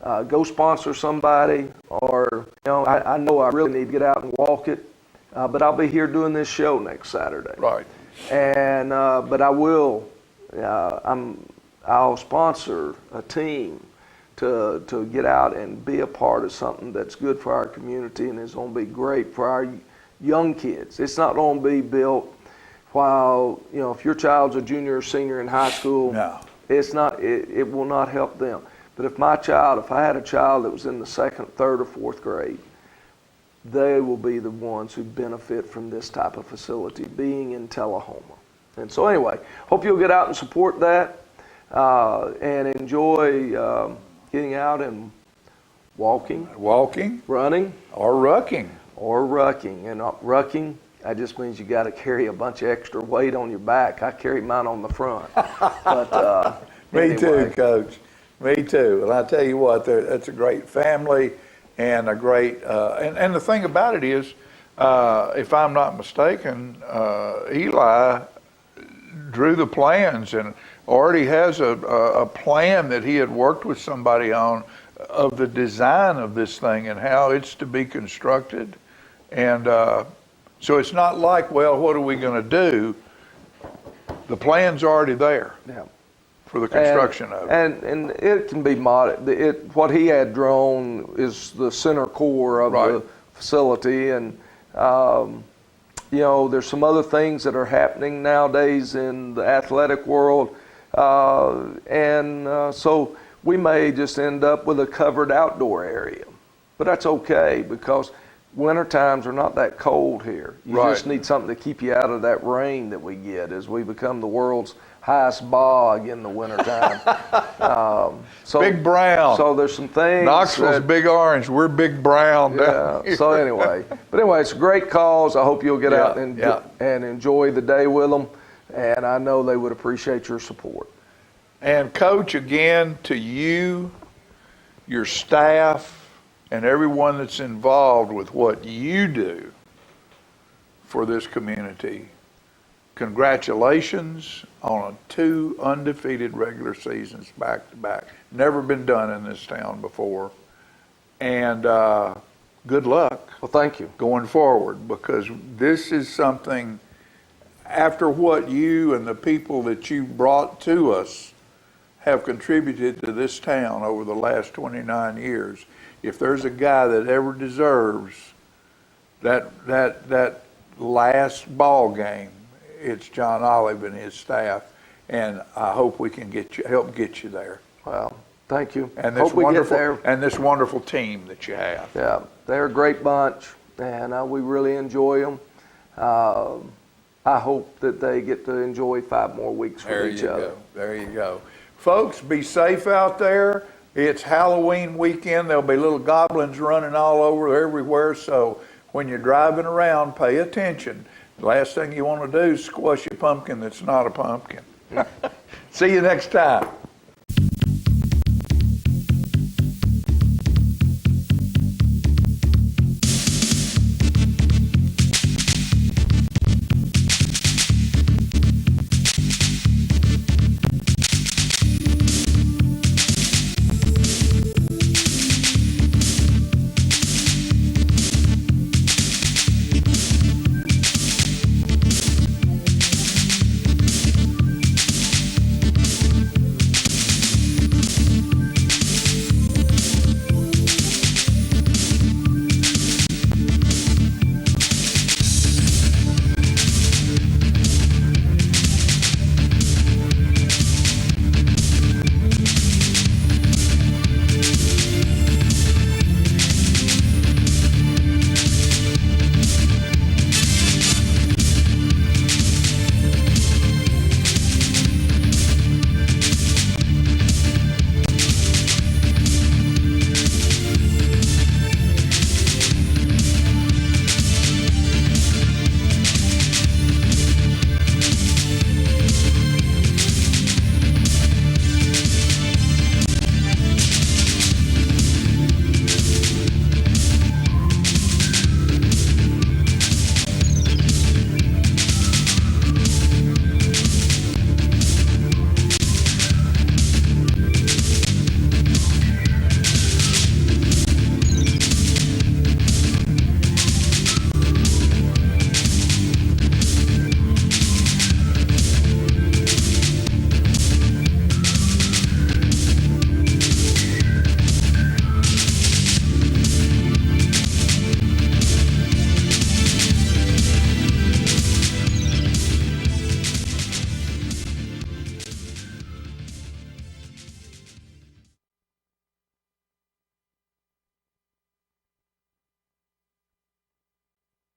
go sponsor somebody, or, I know I really need to get out and walk it, but I'll be here doing this show next Saturday. Right. And, but I will, I'll sponsor a team to get out and be a part of something that's good for our community and is going to be great for our young kids. It's not going to be built while, if your child's a junior or senior in high school, no. It's not, it will not help them. But if I had a child that was in the second, third, or fourth grade, they will be the ones who benefit from this type of facility being in Tullahoma. And so anyway, hope you'll get out and support that and enjoy getting out and walking, running, or rucking. And rucking, that just means you got to carry a bunch of extra weight on your back. I carry mine on the front. But Me too, Coach. Me too. And I tell you what, that's a great family and a great, and the thing about it is, if I'm not mistaken, Eli drew the plans and already has a plan that he had worked with somebody on of the design of this thing and how it's to be constructed. And so it's not like, well, what are we going to do? The plan's already there. Yeah. For the construction of it. And it can be modded. What he had drawn is the center core of the facility, and there's some other things that are happening nowadays in the athletic world, so we may just end up with a covered outdoor area, but that's okay, because winter times are not that cold here. You just need something to keep you out of that rain that we get as we become the world's highest bog in the wintertime. Big brown. So there's some things. Knoxville's big orange. We're big brown. Yeah. So anyway, it's a great cause. I hope you'll get out and enjoy the day with them. And I know they would appreciate your support. And Coach, again, to you, your staff, and everyone that's involved with what you do for this community, congratulations on 2 undefeated regular seasons back to back. Never been done in this town before. And good luck. Well, thank you. Going forward, because this is something, after what you and the people that you brought to us have contributed to this town over the last 29 years, if there's a guy that ever deserves that last ball game, it's John Olive and his staff, and I hope we can help get you there. Well, thank you. And this this wonderful team that you have. Yeah, they're a great bunch, and we really enjoy them. I hope that they get to enjoy 5 more weeks with each other. There you go. Folks, be safe out there. It's Halloween weekend. There'll be little goblins running all over everywhere. So when you're driving around, pay attention. The last thing you want to do is squash a pumpkin that's not a pumpkin. See you next time.